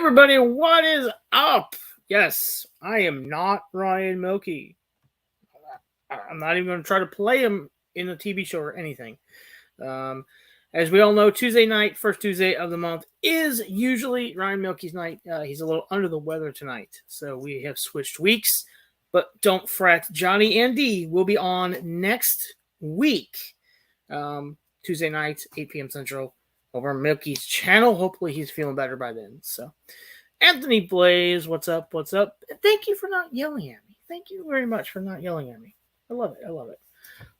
everybody, what is up? Yes, I am not Ryan Milky. I'm not even going to try to play him in a TV show or anything. As we all know, Tuesday night, first Tuesday of the month, is usually Ryan Milky's night. He's a little under the weather tonight, so we have switched weeks. But don't fret, Johnny and Dee will be on next week, Tuesday night, 8 p.m. Central, over on Milky's channel. Hopefully he's feeling better by then. So, Anthony Blaze, what's up? What's up? Thank you for not yelling at me. Thank you very much for not yelling at me. I love it. I love it.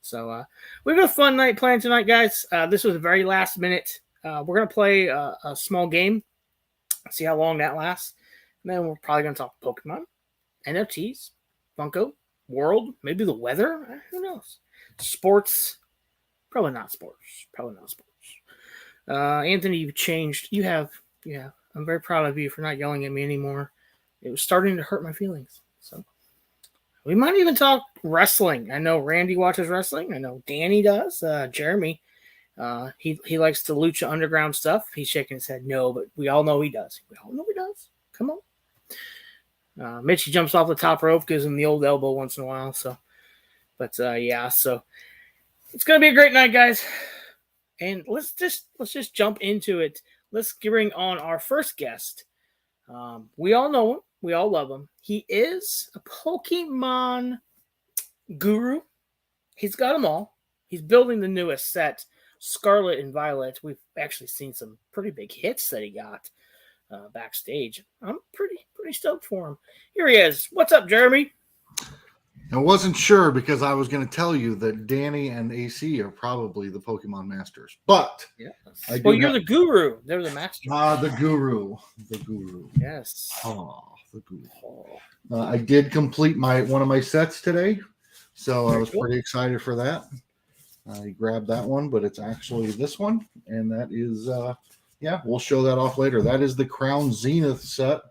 So, we have a fun night planned tonight, guys. This was very last minute. We're going to play a small game, see how long that lasts. And then we're probably going to talk Pokemon, NFTs, Funko, World, maybe the weather. Who knows? Sports. Probably not sports. Probably not sports. Anthony, you've changed. You have. I'm very proud of you for not yelling at me anymore. It was starting to hurt my feelings. So we might even talk wrestling. I know Randy watches wrestling. I know Danny does. Jeremy, he likes the Lucha Underground stuff. He's shaking his head no, but we all know he does. We all know he does. Come on. Mitchie jumps off the top rope, gives him the old elbow once in a while. So, but yeah, so it's gonna be a great night, guys. And let's just jump into it. Let's bring on our first guest. We all know him. We all love him. He is a Pokemon guru. He's got them all. He's building the newest set, Scarlet and Violet. We've actually seen some pretty big hits that he got backstage. I'm pretty stoked for him. Here he is. What's up, Jeremy? I wasn't sure because I was going to tell you that Danny and AC are probably the Pokemon masters. But yes. Well, you're the guru. They're the masters. The guru. The guru. Yes. The guru. I did complete one of my sets today, so I was pretty excited for that. I grabbed that one, but it's actually this one, and that is, we'll show that off later. That is the Crown Zenith set.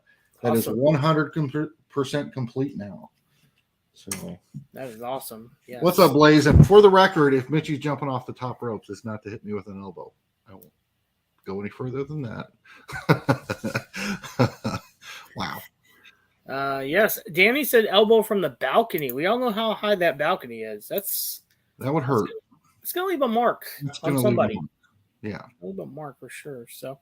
That is 100% complete now. So that is awesome. Yeah. What's up, Blaze? And for the record, if Mitchie's jumping off the top ropes, it's not to hit me with an elbow. I won't go any further than that. Wow. Yes, Danny said elbow from the balcony. We all know how high that balcony is. That would hurt. It's gonna leave a mark on somebody. Yeah, leave a mark for sure. So.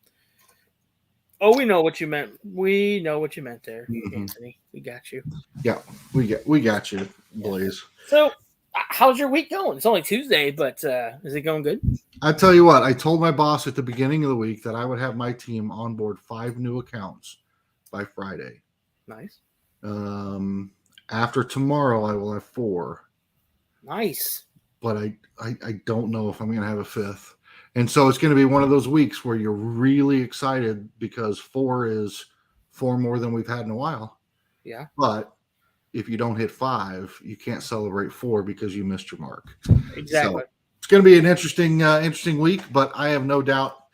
Oh, we know what you meant. We know what you meant there, Anthony. We got you. Yeah, we got you, Blaze. So, how's your week going? It's only Tuesday, but is it going good? I tell you what, I told my boss at the beginning of the week that I would have my team on board 5 new accounts by Friday. Nice. After tomorrow, I will have 4. Nice. But I don't know if I'm going to have a 5th. And so it's going to be one of those weeks where you're really excited because 4 is 4 more than we've had in a while. Yeah. But if you don't hit 5, you can't celebrate 4 because you missed your mark. Exactly. So it's going to be an interesting week, but I have no doubt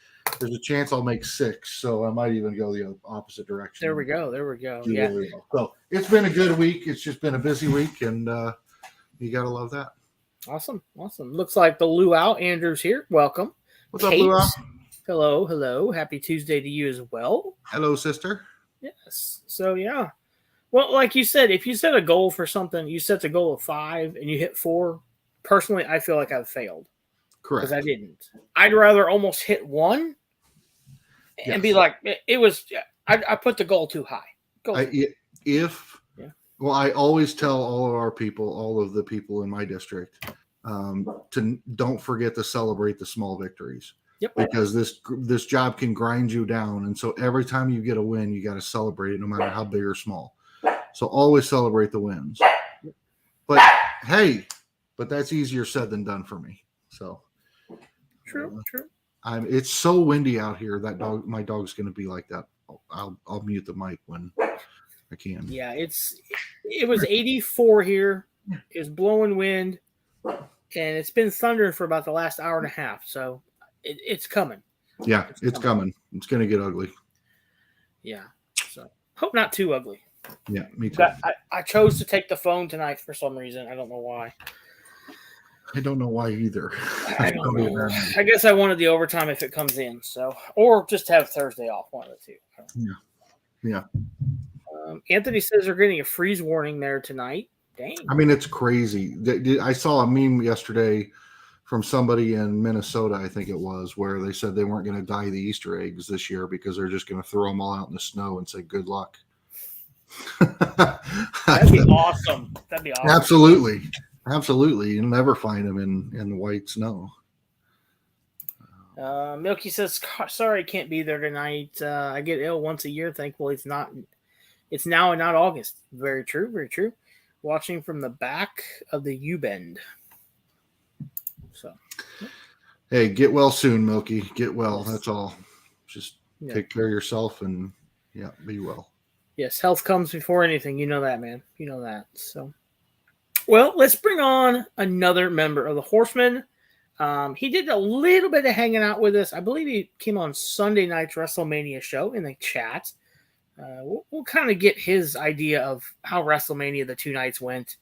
there's a chance I'll make 6. So I might even go the opposite direction. There we go. Yeah. Really well. So it's been a good week. It's just been a busy week, and you got to love that. Awesome. Looks like the luau. Andrew's here. Welcome. What's up, luau? Hello. Happy Tuesday to you as well. Hello, sister. Yes. So, yeah. Well, like you said, if you set a goal for something, you set the goal of 5 and you hit 4, personally, I feel like I've failed. Correct. Because I didn't. I'd rather almost hit 1 and be like, I put the goal too high. Well, I always tell all of the people in my district, to don't forget to celebrate the small victories. Yep. Because this job can grind you down, and so every time you get a win, you got to celebrate it, no matter how big or small. So always celebrate the wins. But hey, that's easier said than done for me. So true. It's so windy out here. My dog's going to be like that. I'll mute the mic when I can. Yeah, it was 84 here. It was blowing wind, and it's been thundering for about the last hour and a half. So it's coming. Yeah, it's coming. It's going to get ugly. Yeah. So hope not too ugly. Yeah, me too. But I chose to take the phone tonight for some reason. I don't know why. I don't know why either. I don't know. I guess I wanted the overtime if it comes in. So, or just have Thursday off. One of the two. Yeah. Yeah. Anthony says they're getting a freeze warning there tonight. Dang. I mean, it's crazy. I saw a meme yesterday from somebody in Minnesota, I think it was, where they said they weren't going to dye the Easter eggs this year because they're just going to throw them all out in the snow and say good luck. That'd be awesome. That'd be awesome. Absolutely. You'll never find them in white snow. Milky says, sorry, I can't be there tonight. I get ill once a year. Thankfully, it's now and not August. Very true. Very true. Watching from the back of the U-bend. So, hey, get well soon, Milky. Get well. Yes. That's all. Just take care of yourself and be well. Yes, health comes before anything. You know that, man. You know that. So, well, let's bring on another member of the Horseman. He did a little bit of hanging out with us. I believe he came on Sunday night's WrestleMania show in the chat. We'll kind of get his idea of how WrestleMania the 2 nights went.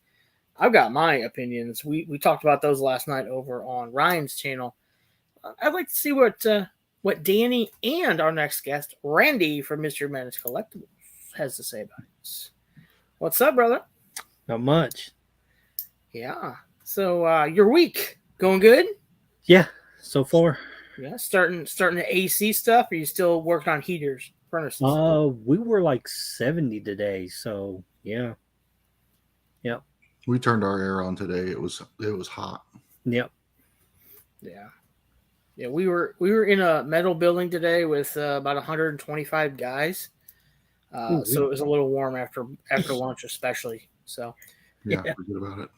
I've got my opinions. We talked about those last night over on Ryan's channel. I'd like to see what Danny and our next guest, Randy from Mr. Menace Collectibles, has to say about it. What's up, brother? Not much. Yeah. So your week going good? Yeah, so far. Yeah, starting the AC stuff. Or are you still working on heaters, furnaces? We were like 70 today, so yeah. Yep. We turned our air on today. It was hot. Yep. Yeah. Yeah, we were in a metal building today with about 125 guys. So it was a little warm after lunch, especially. So yeah, forget about it.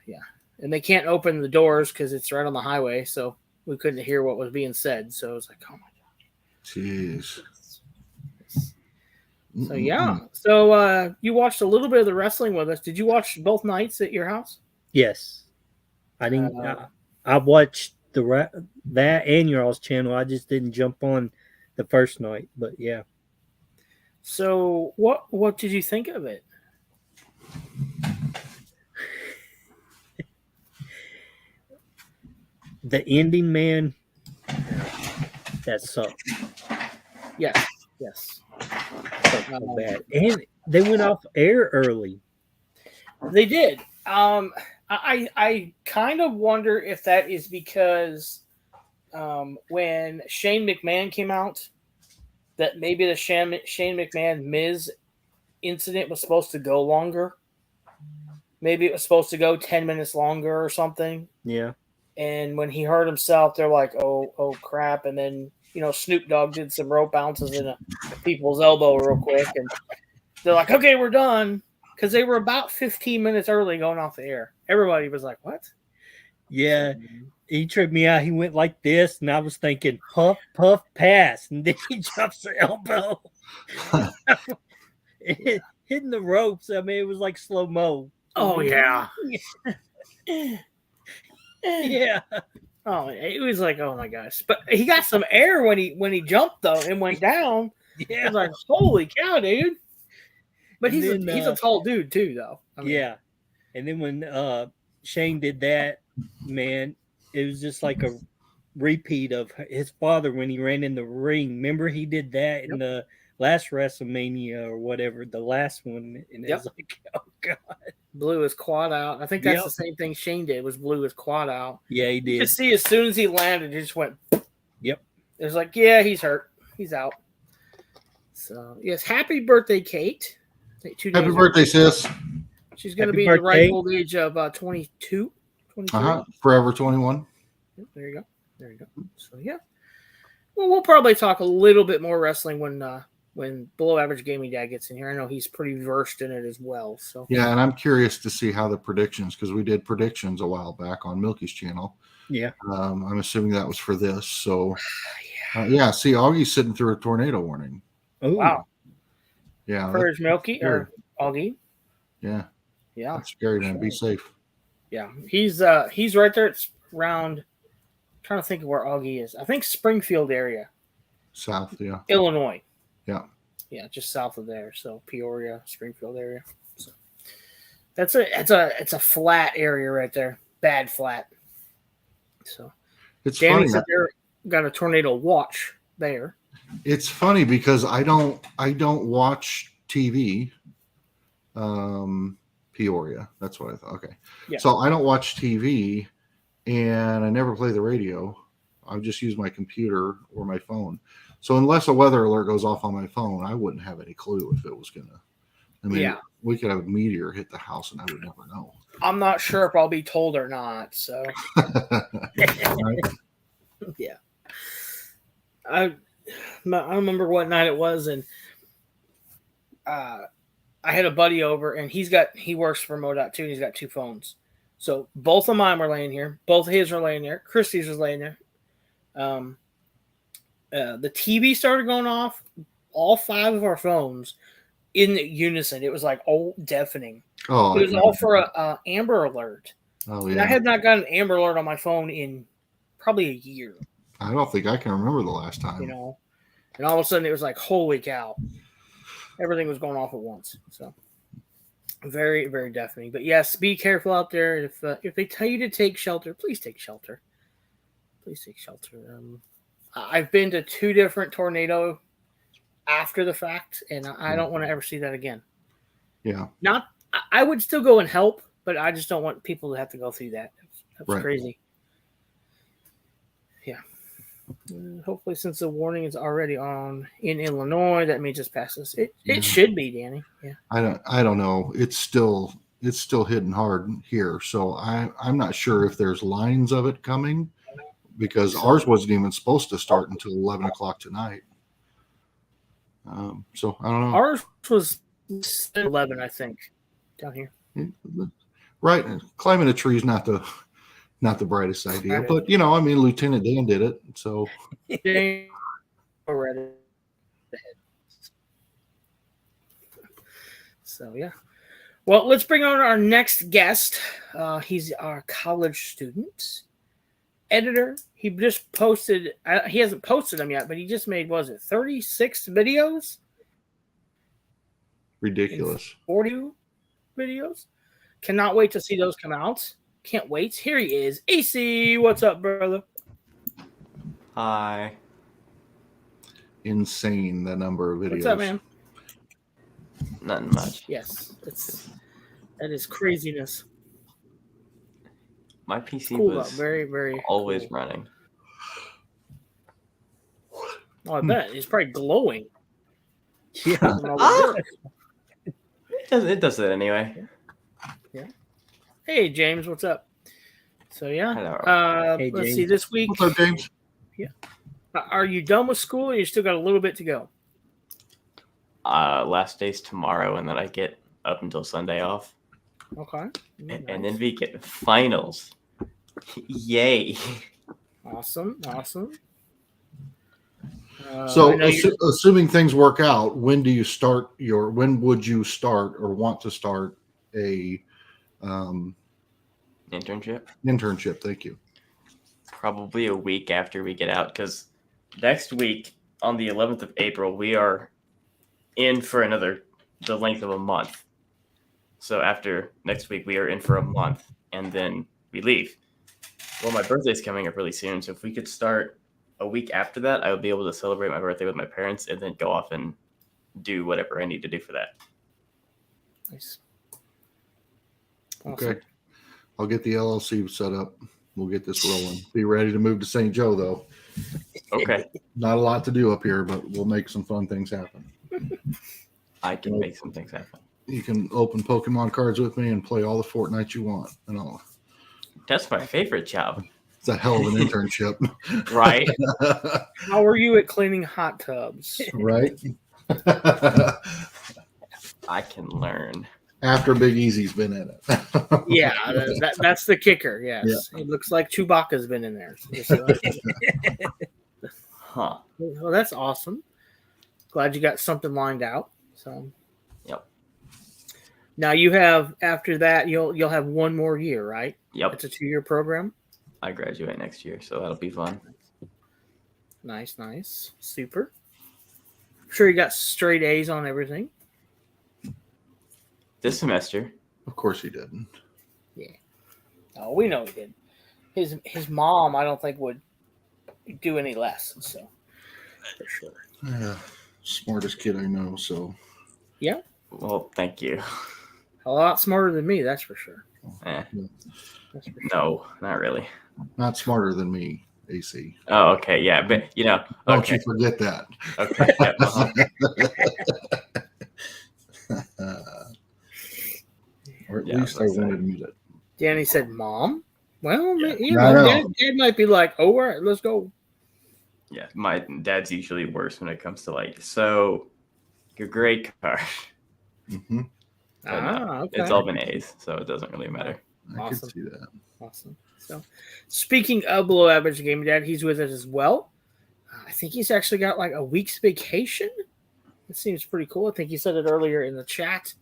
Yeah, and they can't open the doors because it's right on the highway, so we couldn't hear what was being said. So it was like, oh my god, jeez. So yeah, so you watched a little bit of the wrestling with us. Did you watch both nights at your house? Yes, I didn't. I watched that and your all's channel. I just didn't jump on the first night, but yeah. So what did you think of it? The ending, man, that sucked. Yes. So bad. And they went off air early. They did. I kind of wonder if that is because when Shane McMahon came out, that maybe the Shane McMahon Miz incident was supposed to go longer. Maybe it was supposed to go 10 minutes longer or something. Yeah. And when he hurt himself, they're like, oh crap. And then, Snoop Dogg did some rope bounces in a people's elbow real quick. And they're like, okay, we're done. Because they were about 15 minutes early going off the air. Everybody was like, what? Yeah. He tripped me out. He went like this, and I was thinking, puff, puff, pass. And then he drops the elbow. Hitting the ropes. I mean, it was like slow-mo. Oh, yeah. Yeah. Oh, it was like, oh my gosh. But he got some air when he jumped though and went down. Yeah. I was like, holy cow, dude. But he's a tall dude too, though. I mean, yeah. And then when Shane did that, man, it was just like a repeat of his father when he ran in the ring. Remember he did that in the last WrestleMania or whatever, the last one, and it was like, oh god. Blew his quad out. I think that's the same thing Shane did, was blew his quad out. Yeah, he did. You could see as soon as he landed, it just went. Yep. It was like, yeah, he's hurt. He's out. So, yes, happy birthday, Kate. Happy birthday, sis. She's going to be the ripe old age of 22. 23. Forever 21. Yep, there you go. So, yeah. Well, we'll probably talk a little bit more wrestling when Below Average Gaming Dad gets in here. I know he's pretty versed in it as well. So yeah, and I'm curious to see how the predictions, because we did predictions a while back on Milky's channel. Yeah. I'm assuming that was for this. So see, Augie's sitting through a tornado warning. Oh wow. Yeah. For his Milky or Augie. Yeah. Yeah. That's scary, man. Be safe. Yeah. He's right there. It's around, trying to think of where Augie is. I think Springfield area. South, yeah. Illinois. Yeah. Yeah, just south of there. So Peoria, Springfield area. So it's a flat area right there. Bad flat. So it's Danny funny. said they're got a tornado watch there. It's funny because I don't watch TV. Peoria. That's what I thought. Okay. Yeah. So I don't watch TV and I never play the radio. I just use my computer or my phone. So unless a weather alert goes off on my phone, I wouldn't have any clue if it was gonna. I mean, Yeah. we could have a meteor hit the house and I would never know. I'm not sure if I'll be told or not. So Right? yeah. I remember what night it was, and I had a buddy over, and he works for MoDOT too, and he's got 2 phones. So both of mine were laying here. Both of his were laying there. Christy's was laying there. The TV started going off. All 5 of our phones in unison. It was like deafening. Oh, It was all for a Amber Alert. Oh And I yeah. had not gotten an Amber Alert on my phone in probably a year. I don't think I can remember the last time. You know, and all of a sudden it was like, holy cow, everything was going off at once. So very, very deafening. But yes, be careful out there. If they tell you to take shelter, please take shelter. Please take shelter. I've been to 2 different tornado after the fact, and I don't want to ever see that again. Yeah. I would still go and help, but I just don't want people to have to go through that. That's Right. crazy. Yeah. Hopefully, since the warning is already on in Illinois, that means it's past us. It should be, Danny. Yeah. I don't know. It's still hitting hard here. So I'm not sure if there's lines of it coming because ours wasn't even supposed to start until 11 o'clock tonight. So I don't know. Ours was 11, I think, down here. Right. Climbing a tree is not the brightest idea, Right. but I mean, Lieutenant Dan did it. So Already. So yeah. Well, let's bring on our next guest. He's our college student, editor. He just posted. He hasn't posted them yet, but he just made, 36 videos? ridiculous. 40 videos. Cannot wait to see those come out. Can't wait. Here he is. AC, what's up, brother? Hi. Insane the number of videos. What's up, man? Nothing much. Yes, that is craziness. My PC Cool, was very, very always cool. running. Oh, I bet it's probably glowing. Yeah. It does it anyway. Hey, James, what's up? So yeah, Hello. Hey, let's James. see. This week, What's up, James? are you done with school? Or you still got a little bit to go. Last day's tomorrow, and then I get up until Sunday off, Okay. and then we get finals. Yay! Awesome. So, I know you're- assuming things work out, when would you start or want to start a Internship internship? Thank you. probably a week after we get out, because next week on the 11th of April we are in for the length of a month. So after next week we are in for a month, and then we leave. Well, my birthday's coming up really soon, so if we could start a week after that, I would be able to celebrate my birthday with my parents and then go off and do whatever I need to do for that. Nice. Awesome. Okay. I'll get the LLC set up. We'll get this rolling. Be ready to move to St. Joe, though. Okay. Not a lot to do up here, but we'll make some fun things happen. I can make some things happen. You can open Pokemon cards with me and play all the Fortnite you want. And all. That's my favorite job. It's a hell of an internship. Right? How are you at cleaning hot tubs? Right? I can learn. After Big Easy's been in it. Yeah, that's the kicker. Yes, It looks like Chewbacca's been in there. Huh. Well, that's awesome. Glad you got something lined out. So. Yep. Now you have, after that, you'll have one more year, right? Yep. It's a 2-year program. I graduate next year, so that'll be fun. Nice. Super. I'm sure you got straight A's on everything. This semester. Of course he did. Oh, we know he did. His mom, I don't think, would do any less. So For sure. Smartest kid I know. So Yeah. Well, thank you. A lot smarter than me, that's for sure. Eh, That's for sure. no, not really. not smarter than me, AC. Oh, okay, yeah, but Don't okay, you forget that. okay, yeah, Or at Yeah, least I I was won't gonna admit it. Danny said, "Mom." Well, Yeah. you I know, know. Dad might be like, "Oh, all right, let's go." yeah. My dad's usually worse when it comes to like, so your grade card. Mm-hmm. But no, Okay. it's all been A's, so it doesn't really matter. I Awesome. could see that. Awesome. So, speaking of below average gaming dad, he's with us as well. I think he's actually got like a week's vacation. It seems pretty cool. I think he said it earlier in the chat.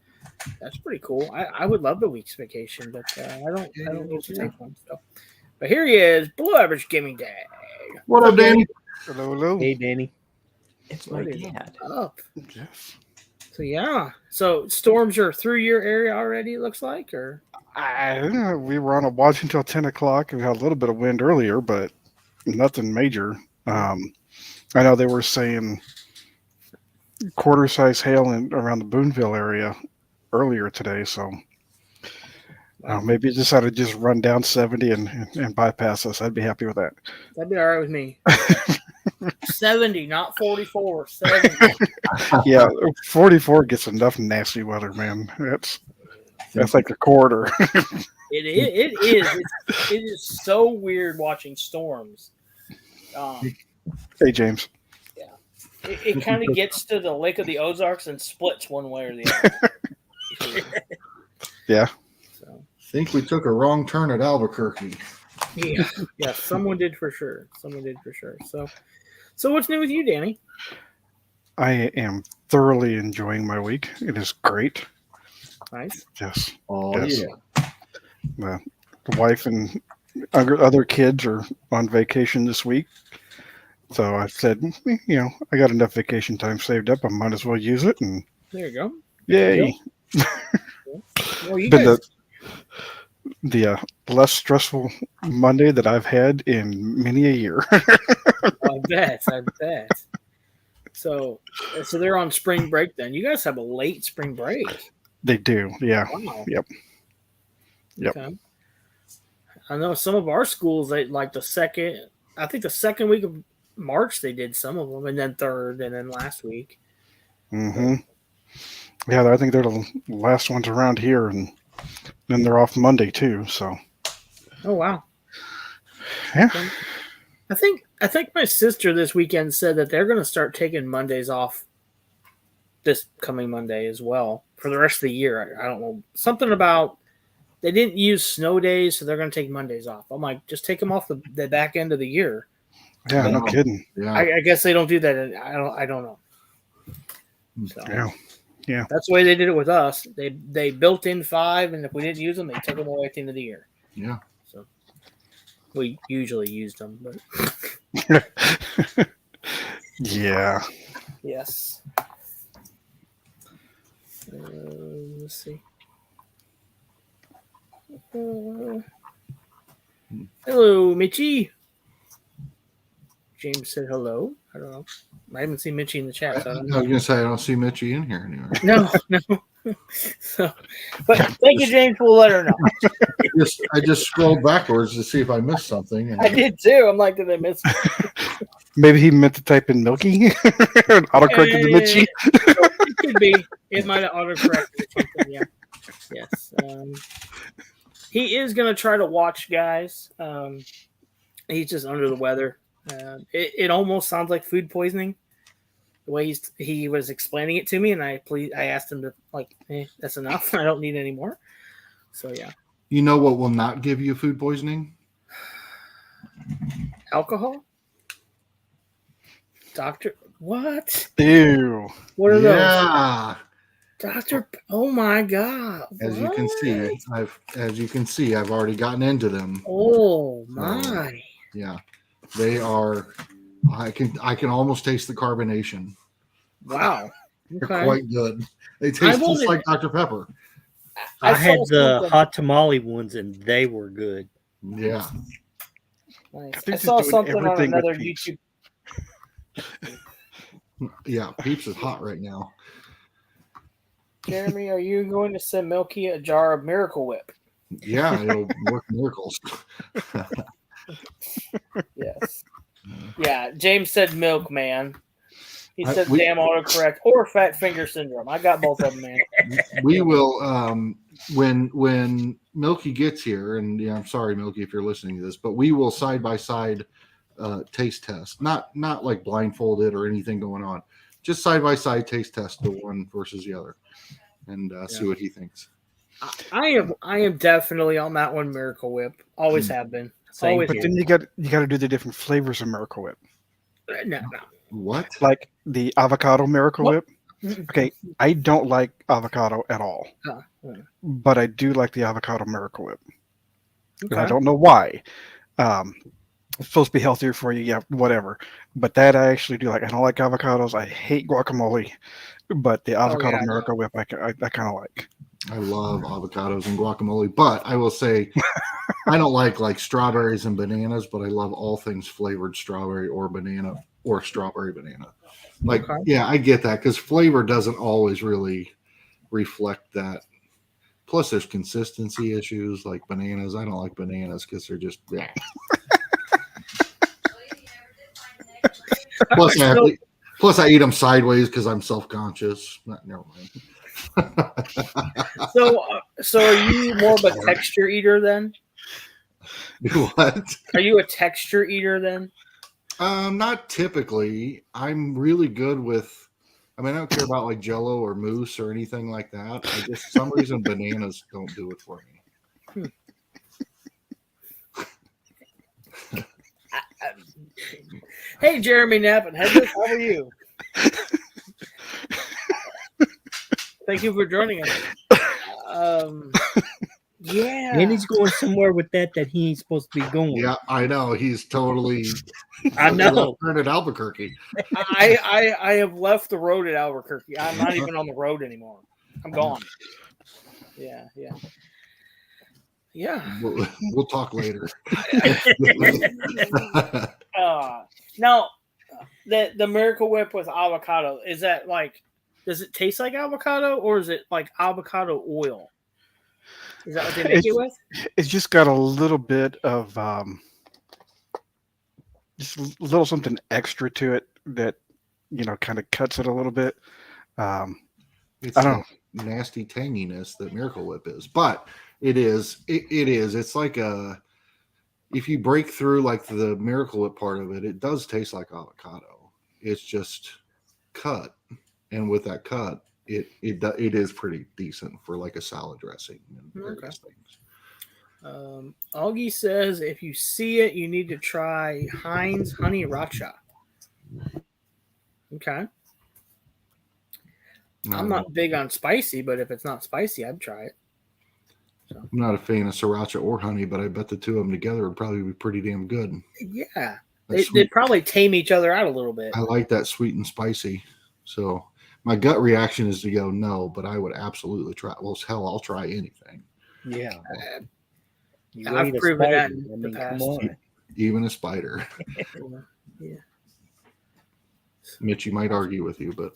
That's pretty cool. I would love the week's vacation, but I don't need to take one. So, but here he is, below average gaming dad. What up, Danny? Hello. Hey, Danny. It's What my is dad. up? Yes. So yeah. So storms are through your area already. It looks like, or We were on a watch until 10 o'clock and we had a little bit of wind earlier, but nothing major. I know they were saying quarter size hail around the Boonville area earlier today. So maybe it decided to just run down 70 and bypass us. I'd be happy with that. that'd be all right with me. 70, not 44. 70. Yeah, 44 gets enough nasty weather, man. That's like a quarter. It is so weird watching storms. Hey, James. It kind of gets to the Lake of the Ozarks and splits one way or the other. Yeah. So, I think we took a wrong turn at Albuquerque. yeah, someone did for sure. So what's new with you, Danny? I am thoroughly enjoying my week. It is great. Nice. Yes. Oh, Yes. yeah. The wife and other kids are on vacation this week. So I said, I got enough vacation time saved up. I might as well use it. And There you go. yay. Well, you Been guys, the less stressful Monday that I've had in many a year. I bet. So they're on spring break then. You guys have a late spring break. They do. Yeah. Wow. Yep. Okay. I know some of our schools, they like the second week of March they did some of them, and then third, and then last week. Mm-hmm. Yeah, I think they're the last ones around here, and then they're off Monday too. So. Oh wow. Yeah. I think my sister this weekend said that they're going to start taking Mondays off this coming Monday as well for the rest of the year. I don't know, something about they didn't use snow days, so they're going to take Mondays off. I'm like, just take them off the back end of the year. Yeah, no kidding. Yeah. I guess they don't do that. I don't know. So, Yeah. that's the way they did it with us. They built in 5, and if we didn't use them, they took them away at the end of the year. Yeah. So we usually used them, but Yeah. yes. Let's see. Hello, Mitchie. James said hello. I don't know. I haven't seen Mitchie in the chat. So I I don't was know. going to say, I don't see Mitchie in here anywhere. No. So, but thank you, James. We'll let her know. I just scrolled backwards to see if I missed something. And I did too. I'm like, did I miss? Maybe he meant to type in Milky. Autocorrected to Mitchie. It could be. It might have autocorrected or something. Yeah. Yes. He is going to try to watch, guys. He's just under the weather. It almost sounds like food poisoning. The way he was explaining it to me, and I asked him to that's enough. I don't need any more. So yeah. you know what will not give you food poisoning? Alcohol? Doctor, what? Ew. What are those? Yeah. Doctor, oh my God. As you can see, I've already gotten into them. Oh my. Yeah. They are I can almost taste the carbonation. Wow. They're Okay. quite good. They taste just like Dr. Pepper. I had saw the something- hot tamale ones, and they were good. Yeah. Nice. They're I just saw doing something on everything with another peace. YouTube. Yeah, Peeps is hot right now. Jeremy, are you going to send Milky a jar of Miracle Whip? Yeah, it'll work miracles. Yes. Yeah, James said milk, man. He said we- damn autocorrect or fat finger syndrome. I got both of them, man. We will when Milky gets here, and yeah, I'm sorry, Milky, if you're listening to this, but we will side by side taste test, not like blindfolded or anything going on, just side by side taste test the one versus the other, and see what he thinks. I am definitely on that one. Miracle Whip, always have been. Same Always. But then you got to do the different flavors of Miracle Whip, No. What? like the avocado Miracle What? Whip. Okay, I don't like avocado at all, but I do like the avocado Miracle Whip. And I don't know why. It's supposed to be healthier for you, yeah, whatever. But that I actually do like. I don't like avocados. I hate guacamole, but the avocado Miracle Whip I kind of like. I love avocados and guacamole, but I will say I don't like strawberries and bananas, but I love all things flavored strawberry or banana or strawberry banana. Like, yeah, I get that because flavor doesn't always really reflect that. Plus, there's consistency issues like bananas. I don't like bananas because they're just. Yeah. Plus, I eat them sideways because I'm self-conscious. Never mind. So are you more of a texture eater then? What? Are you a texture eater then? Not typically. I'm really good with. I mean, I don't care about like Jello or mousse or anything like that. I just, for some reason, bananas don't do it for me. Hey, Jeremy Knapp, how are you? Thank you for joining us. Yeah. And he's going somewhere with that he ain't supposed to be going. Yeah, I know. He's totally. I know. Turned at Albuquerque. I have left the road at Albuquerque. I'm not even on the road anymore. I'm gone. Yeah. We'll talk later. Now, the Miracle Whip with avocado, is that like, does it taste like avocado or is it like avocado oil? Is that what they make it with? It's just got a little bit of just a little something extra to it that kind of cuts it a little bit. It's I don't know. Nasty tanginess that Miracle Whip is, but it is. It's like if you break through like the Miracle Whip part of it, it does taste like avocado. It's just cut, and with that cut, it is pretty decent for like a salad dressing and various things. Augie says if you see it, you need to try Heinz Honey Racha. Okay. I'm not big on spicy, but if it's not spicy, I'd try it. So. I'm not a fan of sriracha or honey, but I bet the two of them together would probably be pretty damn good. Yeah. They'd probably tame each other out a little bit. I like that sweet and spicy. So my gut reaction is to go no, but I would absolutely try. Well, hell, I'll try anything. Yeah. I've proven that in the past. Even a spider. Yeah. Mitch, you might argue with you, but.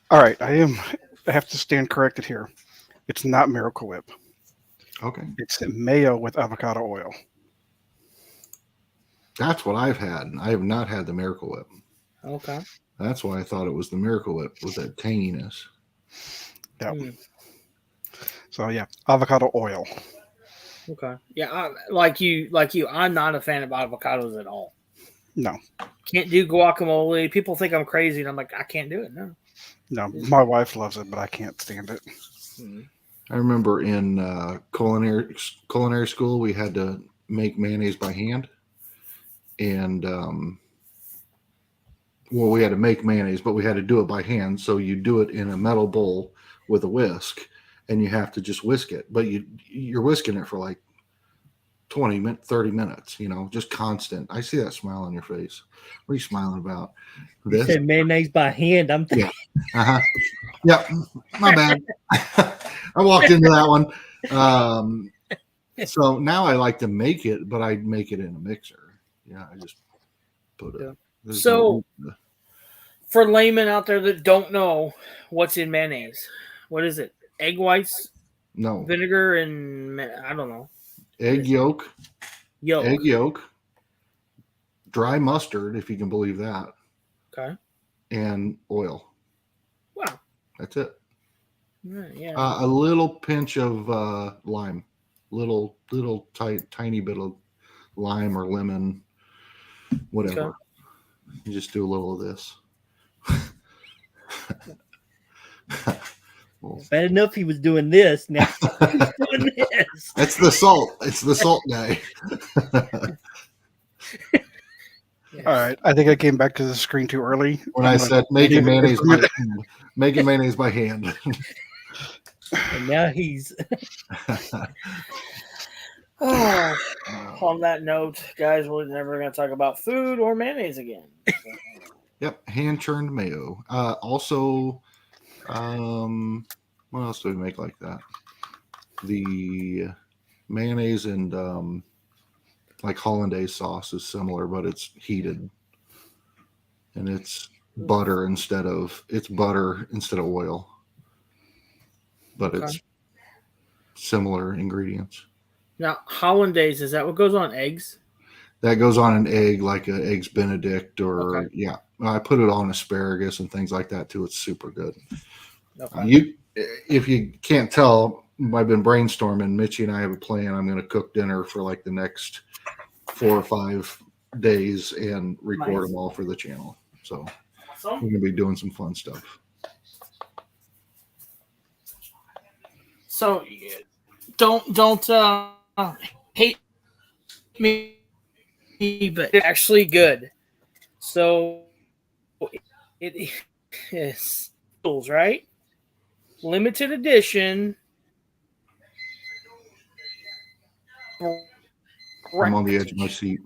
All right, I have to stand corrected here. It's not Miracle Whip. Okay. It's mayo with avocado oil. That's what I've had. I have not had the Miracle Whip. Okay. That's why I thought it was the Miracle Whip with that tanginess. Yeah. So yeah, avocado oil. Okay. Yeah, like you, I'm not a fan of avocados at all. No. Can't do guacamole. People think I'm crazy, and I'm like, I can't do it. No, my wife loves it, but I can't stand it. I remember in culinary school, we had to make mayonnaise by hand. And, we had to make mayonnaise, but we had to do it by hand. So you do it in a metal bowl with a whisk, and you have to just whisk it. But you're whisking it for like 30 minutes, just constant. I see that smile on your face. What are you smiling about? You said mayonnaise by hand. I'm thinking. Yeah. Yep. My bad. I walked into that one. So now I like to make it, but I make it in a mixer. Yeah, I just put it. So, for laymen out there that don't know what's in mayonnaise, what is it? Egg whites, no vinegar, and I don't know. egg yolk, Yolk. egg yolk, dry mustard, if you can believe that, Okay. and oil. Wow. That's it. Yeah. A little pinch of lime, little tiny bit of lime or lemon, whatever. Okay. You just do a little of this. Bad enough he was doing this. Now he's doing this. That's the salt. It's the salt guy. Yes. All right. I think I came back to the screen too early. When I said making mayonnaise by hand, making mayonnaise by hand. And now he's Oh, on that note, guys, we're never going to talk about food or mayonnaise again. Yep, hand churned mayo. Also, what else do we make like that? The mayonnaise and like hollandaise sauce is similar, but it's heated, and it's butter instead of oil, but it's similar ingredients. Now, hollandaise, is that what goes on eggs? That goes on an egg, like an eggs Benedict, or Okay. yeah. I put it on asparagus and things like that too. It's super good. Okay. If you can't tell, I've been brainstorming. Mitchie and I have a plan. I'm going to cook dinner for like the next 4 or 5 days and record them all for the channel. So we're Awesome. going to be doing some fun stuff. So don't hate me, but it's actually good. So it is tools, right? Limited edition. I'm on the edge of my seat.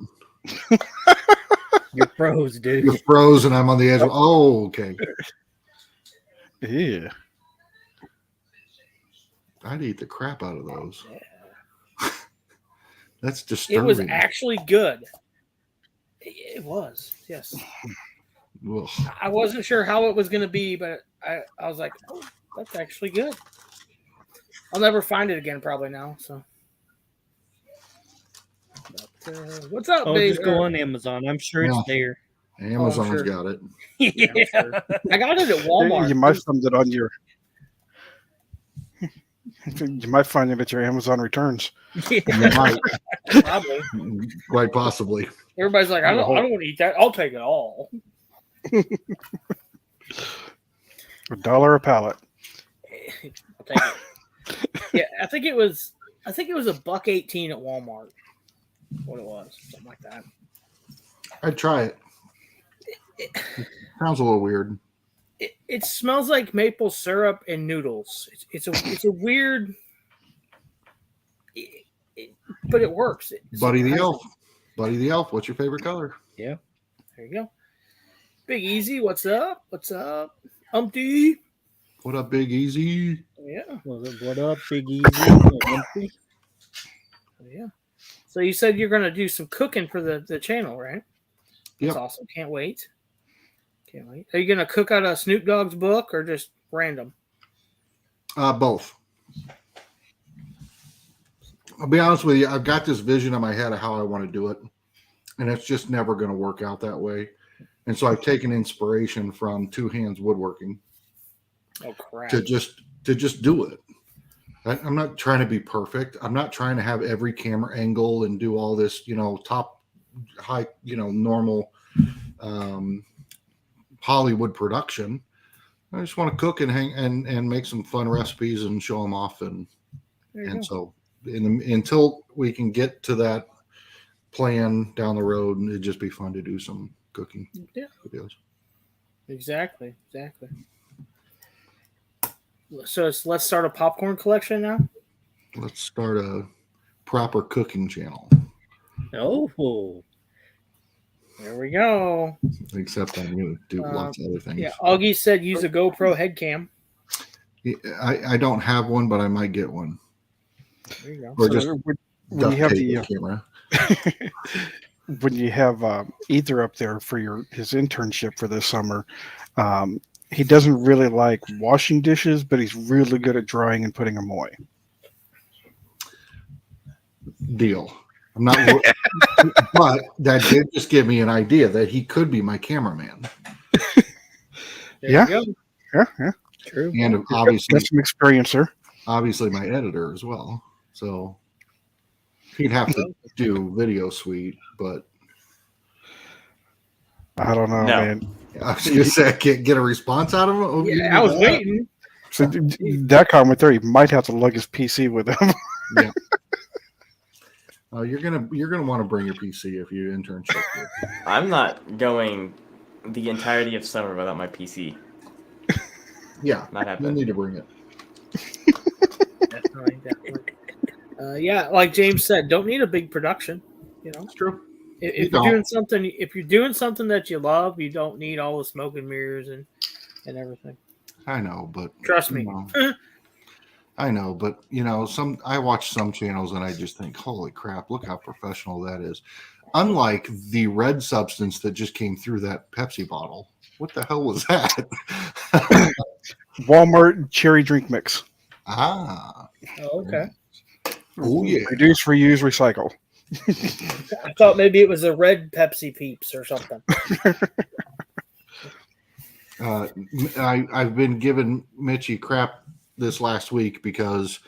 you're pros, dude. You're frozen. I'm on the edge. Oh, okay. Yeah. I'd eat the crap out of those. That's It disturbing. was actually good. It was, yes. Ugh. I wasn't sure how it was going to be, but I was like, oh, that's actually good. I'll never find it again probably now. So, but, what's up, Oh, babe? just go on Amazon. I'm sure it's there. Amazon's sure. got it. Yeah. I got it at Walmart. You might find it on your. You might find it at your Amazon returns. You might, Probably. quite possibly. Everybody's like, I don't want to eat that. I'll take it all. $1 a pallet. I'll take it. Yeah, I think it was $1.18 at Walmart. What it was, something like that. I'd try it. Sounds a little weird. It smells like maple syrup and noodles. It's a weird, but it works. Buddy the Elf. What's your favorite color? Yeah. There you go. Big Easy, what's up? What's up? Humpty. What up, Big Easy? Yeah. What up, Big Easy? Yeah. So you said you're going to do some cooking for the channel, right? That's Yep. awesome. Can't wait. Can't wait. Are you going to cook out of Snoop Dogg's book or just random? Both. I'll be honest with you. I've got this vision in my head of how I want to do it, and it's just never going to work out that way. And so I've taken inspiration from Two Hands Woodworking Oh, crap. to just do it. I'm not trying to be perfect. I'm not trying to have every camera angle and do all this, top high, normal Hollywood production. I just want to cook and and make some fun recipes and show them off. And so until we can get to that plan down the road, it'd just be fun to do some cooking videos. Exactly. So let's start a popcorn collection now. Let's start a proper cooking channel. Oh. There we go. Except I'm going to do lots of other things. Yeah, Augie said use a GoPro head cam. I don't have one, but I might get one. There you go. Or So just when duct you have tape the the camera. when you have Ether up there for his internship for this summer, he doesn't really like washing dishes, but he's really good at drying and putting them away. Deal. I'm not, but that did just give me an idea that he could be my cameraman. Yeah. You go. Yeah. True. And obviously, That's an experiencer. obviously my editor as well. So he'd have to do video suite, but I don't know, No. man. I was gonna say I can't get a response out of him. Yeah, I was waiting. So that comment there, he might have to lug his PC with him. Yeah. You're gonna want to bring your PC if you internship. I'm not going the entirety of summer without my PC. Yeah, Not you happening. need to bring it. Definitely. Yeah, like James said, don't need a big production. You know, It's true. if You you're doing something that you love, you don't need all the smoke and mirrors and everything. I know, but Trust me. I know, but I watch some channels and I just think, holy crap, look how professional that is. Unlike the red substance that just came through that Pepsi bottle. What the hell was that? Walmart cherry drink mix. Ah. Oh, okay. Oh yeah. Reduce, reuse, recycle. I thought maybe it was a red Pepsi Peeps or something. I've been giving Mitchie crap this last week because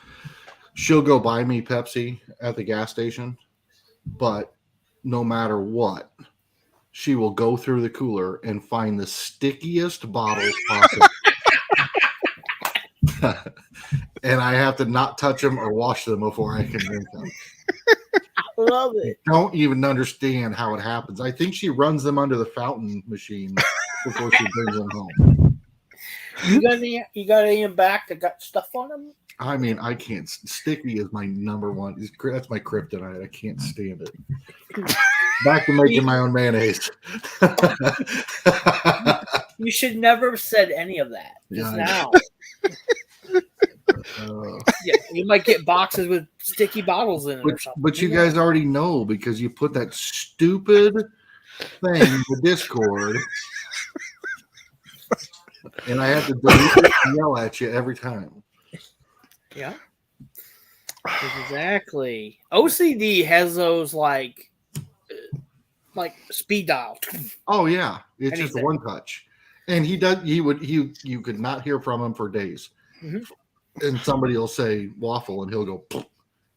she'll go buy me Pepsi at the gas station, but no matter what, she will go through the cooler and find the stickiest bottles possible. And I have to not touch them or wash them before I can drink them. Love it. Don't even understand how it happens. I think she runs them under the fountain machine before she brings them home. You got any in back that got stuff on them? I mean, I can't. Sticky is my number one. That's my kryptonite. I can't stand it. Back to making my own mayonnaise. You should never have said any of that just now. Yeah, you might get boxes with sticky bottles in it or something. But you guys already know because you put that stupid thing in the Discord, and I have to delete it and yell at you every time. Yeah, exactly. OCD has those like speed dial. Oh yeah, it's just Anything. one touch, and he does. You could not hear from him for days. Mhm. And somebody will say waffle, and he'll go. Poof,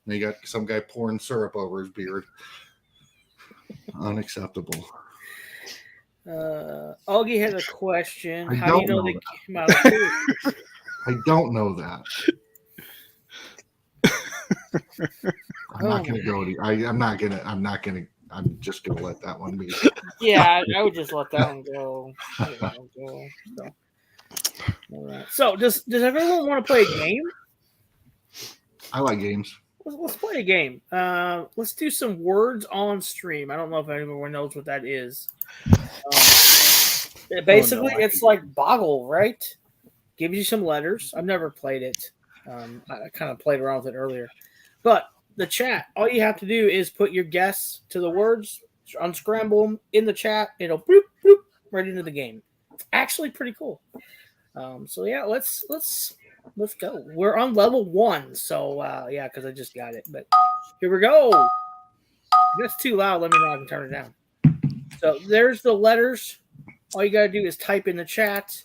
and you got some guy pouring syrup over his beard. Unacceptable. Augie had a question. I How do you don't know know they came out of food? I don't know that. I'm not going to go to. I'm not going to. I'm just going to let that one be. Yeah, I would just let that one go. All right. So does everyone want to play a game? I like games. Let's play a game. Let's do some words on stream. I don't know if anyone knows what that is. Basically, it's like Boggle, right? Gives you some letters. I've never played it. I kind of played around with it earlier. But the chat, all you have to do is put your guess to the words, unscramble them in the chat. It'll bloop, bloop, right into the game. It's actually pretty cool. So yeah, let's go. We're on level 1, so yeah, because I just got it. But here we go. If that's too loud, let me know. I can turn it down. So there's the letters. All you gotta do is type in the chat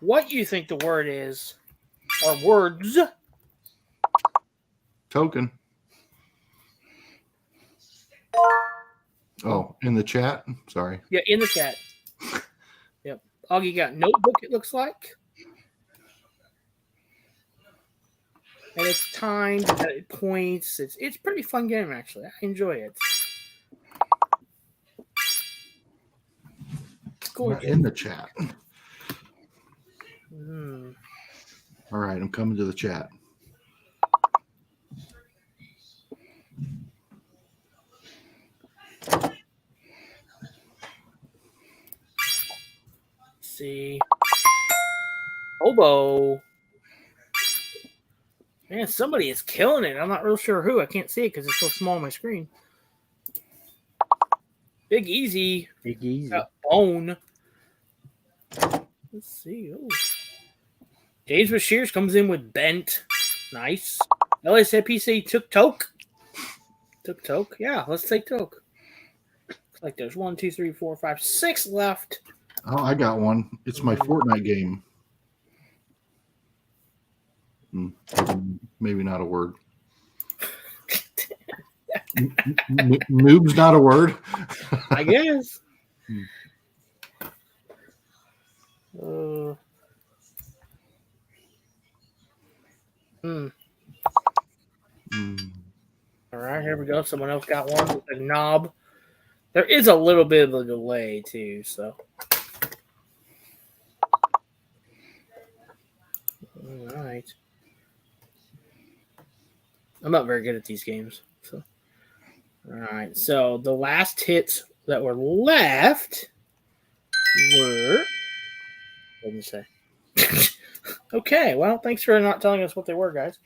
what you think the word is, or words. Token. Oh, in the chat. Sorry. Yeah, in the chat. Yep. Augie got notebook. It looks like. And it's timed, it points. It's a pretty fun game, actually. I enjoy it. It's cool. Not in the chat. Mm. All right, I'm coming to the chat. Let's see. Hobo. Man, somebody is killing it. I'm not real sure who. I can't see it because it's so small on my screen. Big Easy. Big Easy. Got Bone. Let's see. Ooh. James Shears comes in with Bent. Nice. LSAPC took Toke. Took Toke. Yeah, let's take Toke. Looks like there's 1, 2, 3, 4, 5, 6 left. Oh, I got one. It's my Fortnite game. Maybe not a word. Noob's not a word. I guess. All right, here we go. Someone else got one with a knob. There is a little bit of a delay too, so. All right. I'm not very good at these games, so. All right, so the last hits that were left were. What did you say? Okay, well, thanks for not telling us what they were, guys.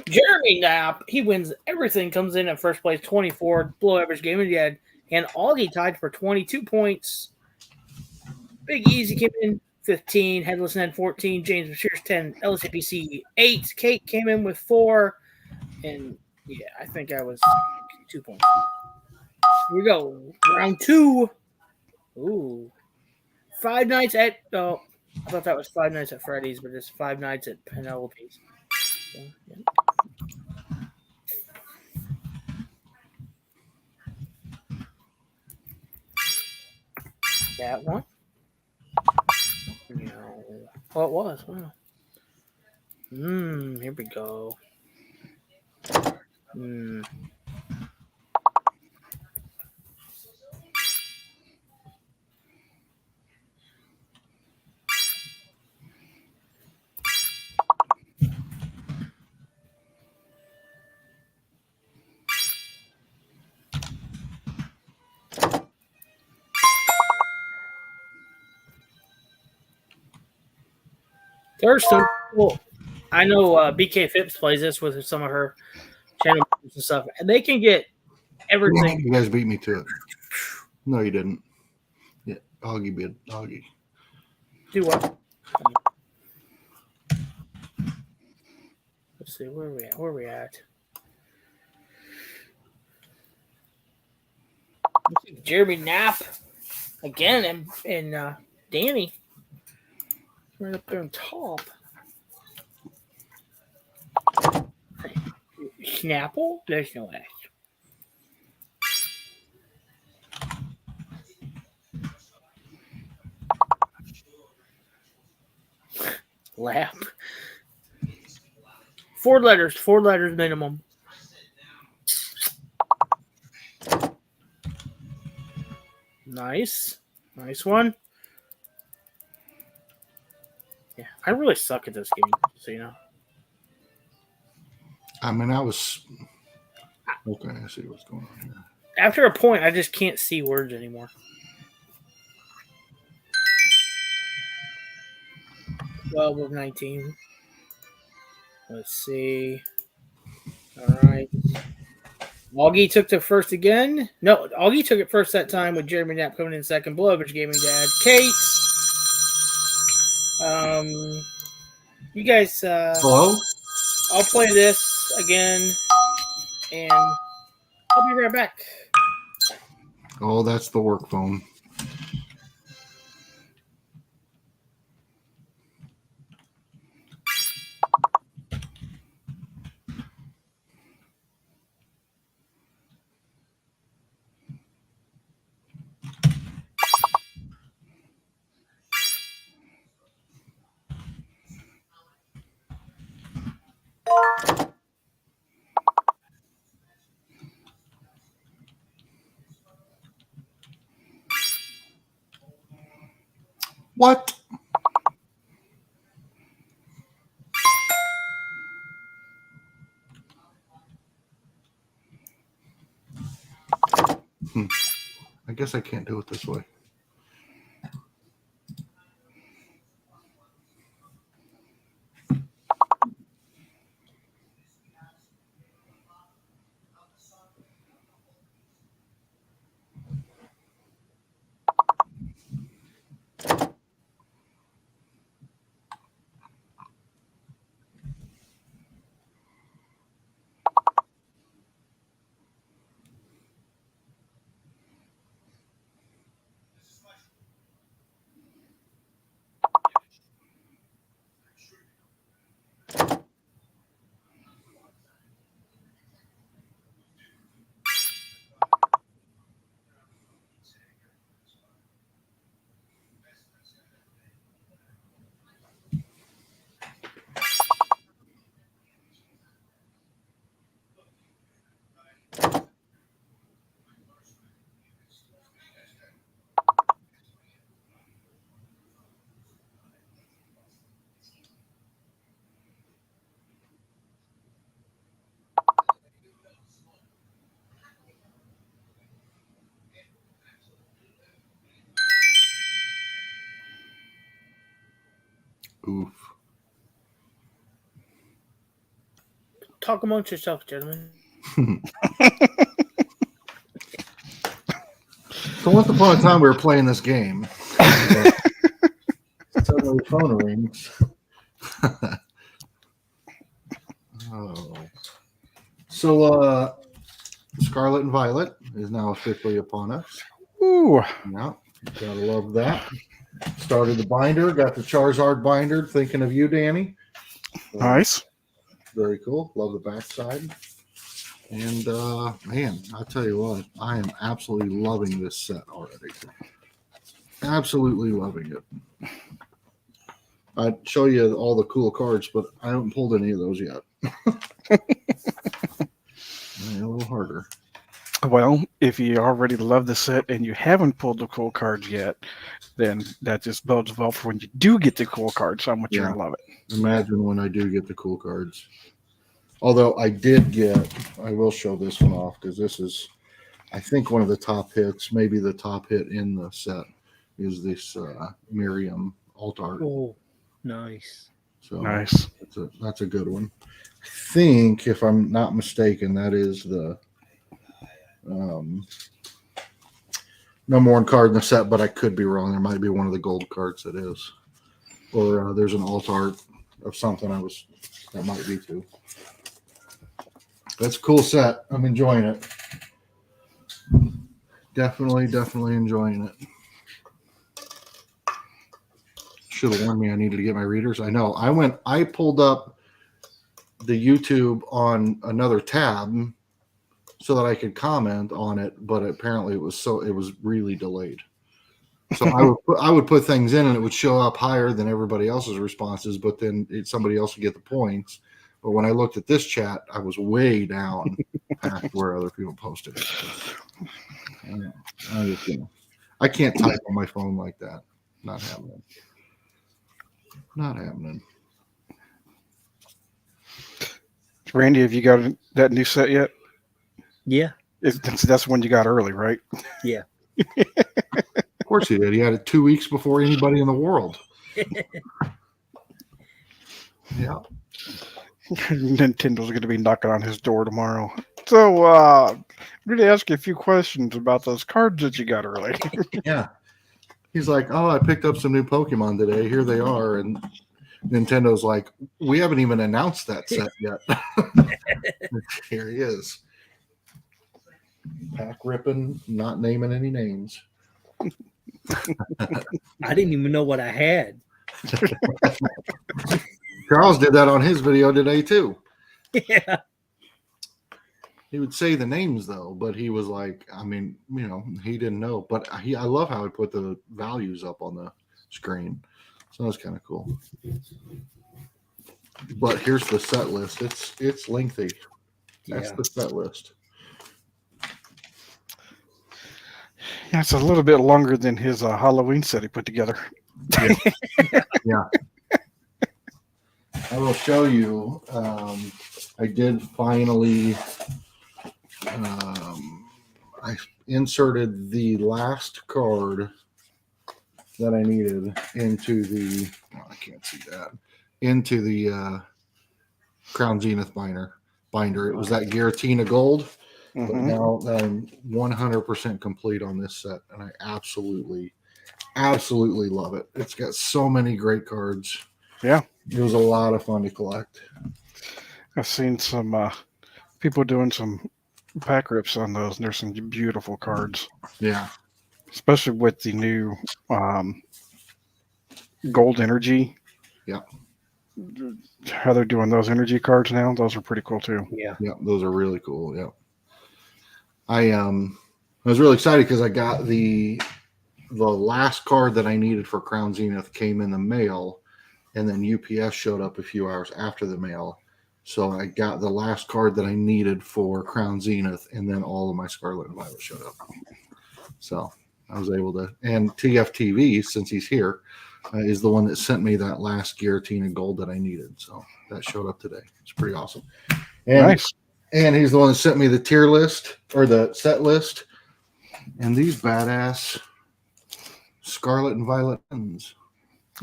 Jeremy Knapp, he wins everything, comes in at first place, 24, below average game, and Augie tied for 22 points. Big Easy came in 15, Headless Ned 14, James Shears 10, LCPC 8, Kate came in with 4, and yeah, I think I was 2 points. Here we go, round 2. Ooh, 5 nights at I thought that was 5 Nights at Freddy's, but it's 5 Nights at Penelope's. So, yeah. That one? No. Oh, it was. Wow. Here we go. There's some cool. I know BK Phipps plays this with some of her channel members and stuff, and they can get everything. You guys beat me to it. No, you didn't. Yeah, Augie bid. Augie. Do what? Let's see, where are we at? Where are we at? Jeremy Knapp again, and Danny right up there on top. Snapple? There's no S. Lap. 4 letters minimum. Nice one. Yeah, I really suck at this game, so you know. I mean, I was okay. I see what's going on here. After a point, I just can't see words anymore. 12 of 19. Let's see. All right. Augie took the first again. No, Augie took it first that time with Jeremy Knapp coming in second. Below average gaming dad. Kate. You guys. Hello? I'll play this again, and I'll be right back. Oh, that's the work phone. What? I guess I can't do it this way. Oof. Talk amongst yourselves, gentlemen. So once upon a time, we were playing this game. Suddenly the phone rings. Oh. So Scarlet and Violet is now officially upon us. Ooh, Yeah, gotta love that. Started the binder, got the Charizard binder. Thinking of you, Danny. nice. Very cool. Love the backside. And man, I'll tell you what, I am absolutely loving this set already. Absolutely loving it. I'd show you all the cool cards, but I haven't pulled any of those yet. A little harder. Well, if you already love the set and you haven't pulled the cool cards yet, then that just bodes well for when you do get the cool cards, how much you're going to love it. Imagine when I do get the cool cards. Although I will show this one off because this is, I think, one of the top hits, maybe the top hit in the set is this Miriam alt art. Oh, nice. So Nice. that's a good one. I think, if I'm not mistaken, that is the number one card in the set, but I could be wrong. There might be one of the gold cards that is. Or there's an alt art of something that might be too. That's a cool set. I'm enjoying it. Definitely enjoying it. Should have warned me I needed to get my readers. I know. I pulled up the YouTube on another tab so that I could comment on it, but apparently it was really delayed. So I would put things in and it would show up higher than everybody else's responses, but then somebody else would get the points. But when I looked at this chat, I was way down past where other people posted it. I can't type on my phone like that. Not happening. Not happening. Randy, have you got that new set yet? Yeah. That's the one you got early, right? Yeah. Of course he did. He had it 2 weeks before anybody in the world. Yeah. Nintendo's going to be knocking on his door tomorrow. So, I'm going to ask you a few questions about those cards that you got early. Yeah. He's like, oh, I picked up some new Pokemon today. Here they are. And Nintendo's like, we haven't even announced that set yet. Here he is. Pack ripping, not naming any names. I didn't even know what I had. Charles did that on his video today too. Yeah. He would say the names though, but he was like, I mean, he didn't know. But I love how he put the values up on the screen. So that's kind of cool. But here's the set list. It's lengthy. That's the set list. Yeah, it's a little bit longer than his Halloween set he put together. Yeah. I will show you. I did finally. I inserted the last card that I needed into the. Oh, I can't see that. Into the Crown Zenith binder. It was that Giratina Gold. But now I'm 100% complete on this set, and I absolutely love it. It's got so many great cards. Yeah. It was a lot of fun to collect. I've seen some people doing some pack rips on those, and there's some beautiful cards. Yeah. Especially with the new Gold Energy. Yeah. How they're doing those energy cards now. Those are pretty cool too. Yeah. Yeah, those are really cool. Yeah. I was really excited because I got the last card that I needed for Crown Zenith came in the mail, and then UPS showed up a few hours after the mail. So I got the last card that I needed for Crown Zenith, and then all of my Scarlet and Violet showed up. So I was able to, and TFTV, since he's here, is the one that sent me that last Giratina Gold that I needed. So that showed up today. It's pretty awesome. And, Nice. And he's the one that sent me the tier list or the set list. And these badass Scarlet and Violet ends.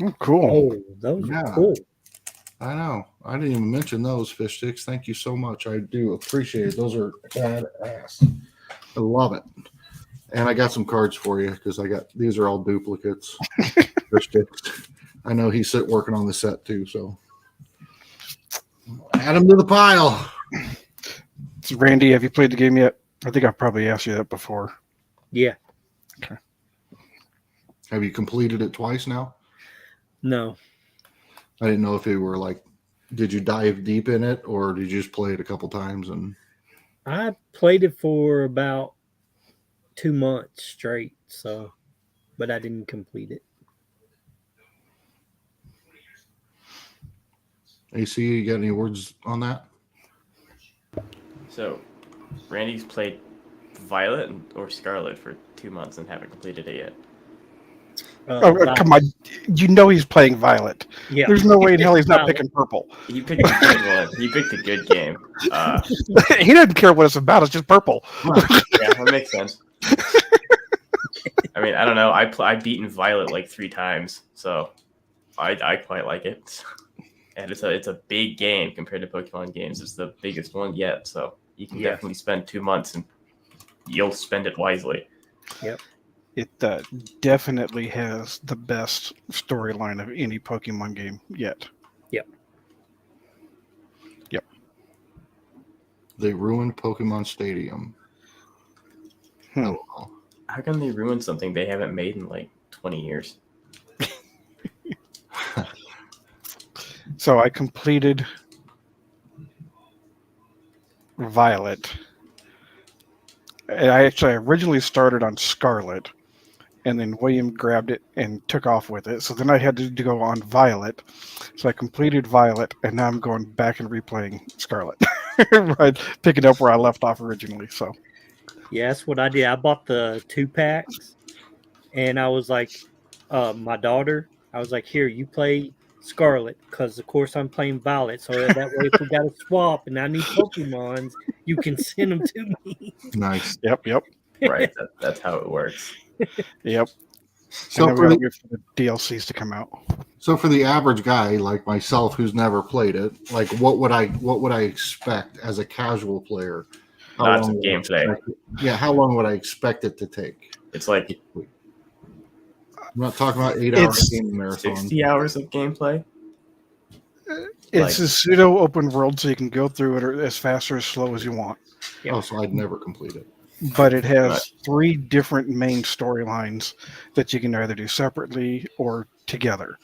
Oh, cool. Oh, those Yeah. are cool. I know. I didn't even mention those fish sticks. Thank you so much. I do appreciate it. Those are badass. I love it. And I got some cards for you because these are all duplicates. Fish sticks. I know he's working on the set too, so add him to the pile. So Randy, have you played the game yet? I think I've probably asked you that before. Yeah. Okay. Have you completed it twice now? No. I didn't know if you were like, did you dive deep in it or did you just play it a couple times? And I played it for about 2 months straight, but I didn't complete it. AC, you got any words on that? So, Randy's played Violet or Scarlet for 2 months and haven't completed it yet. Come on. You know he's playing Violet. Yeah. There's no way in hell he's not Violet. picking purple. He picked a good one. He picked a good game. He doesn't care what it's about. It's just purple. Yeah, that makes sense. I mean, I don't know. I've beaten Violet like 3 times, so I quite like it. And it's a big game compared to Pokemon games. It's the biggest one yet, so you can definitely spend 2 months and you'll spend it wisely. Yep. It definitely has the best storyline of any Pokemon game yet. Yep. Yep. They ruined Pokemon Stadium. Hmm. Oh, How can they ruin something they haven't made in like 20 years? So I completed Violet. And I originally started on Scarlet, and then William grabbed it and took off with it. So then I had to go on Violet. So I completed Violet, and now I'm going back and replaying Scarlet. Right, picking up where I left off originally. So Yeah, that's what I did. I bought the 2-packs, and I was like, my daughter, I was like, here, you play Scarlet, because of course I'm playing Violet. So that way, if we got to swap and I need Pokemons, you can send them to me. nice. Yep. Right, that's how it works. Yep. So And then we gotta wait for the DLCs to come out. So for the average guy like myself who's never played it, like what would I expect as a casual player? How Lots long of would I gameplay. expect it- Yeah, how long would I expect it to take? It's like I'm not talking about 8 hours It's game marathon. 60 hours of gameplay. It's a pseudo open world, so you can go through it as fast or as slow as you want. Yeah. Oh, so I'd never complete it. But it has 3 different main storylines that you can either do separately or together.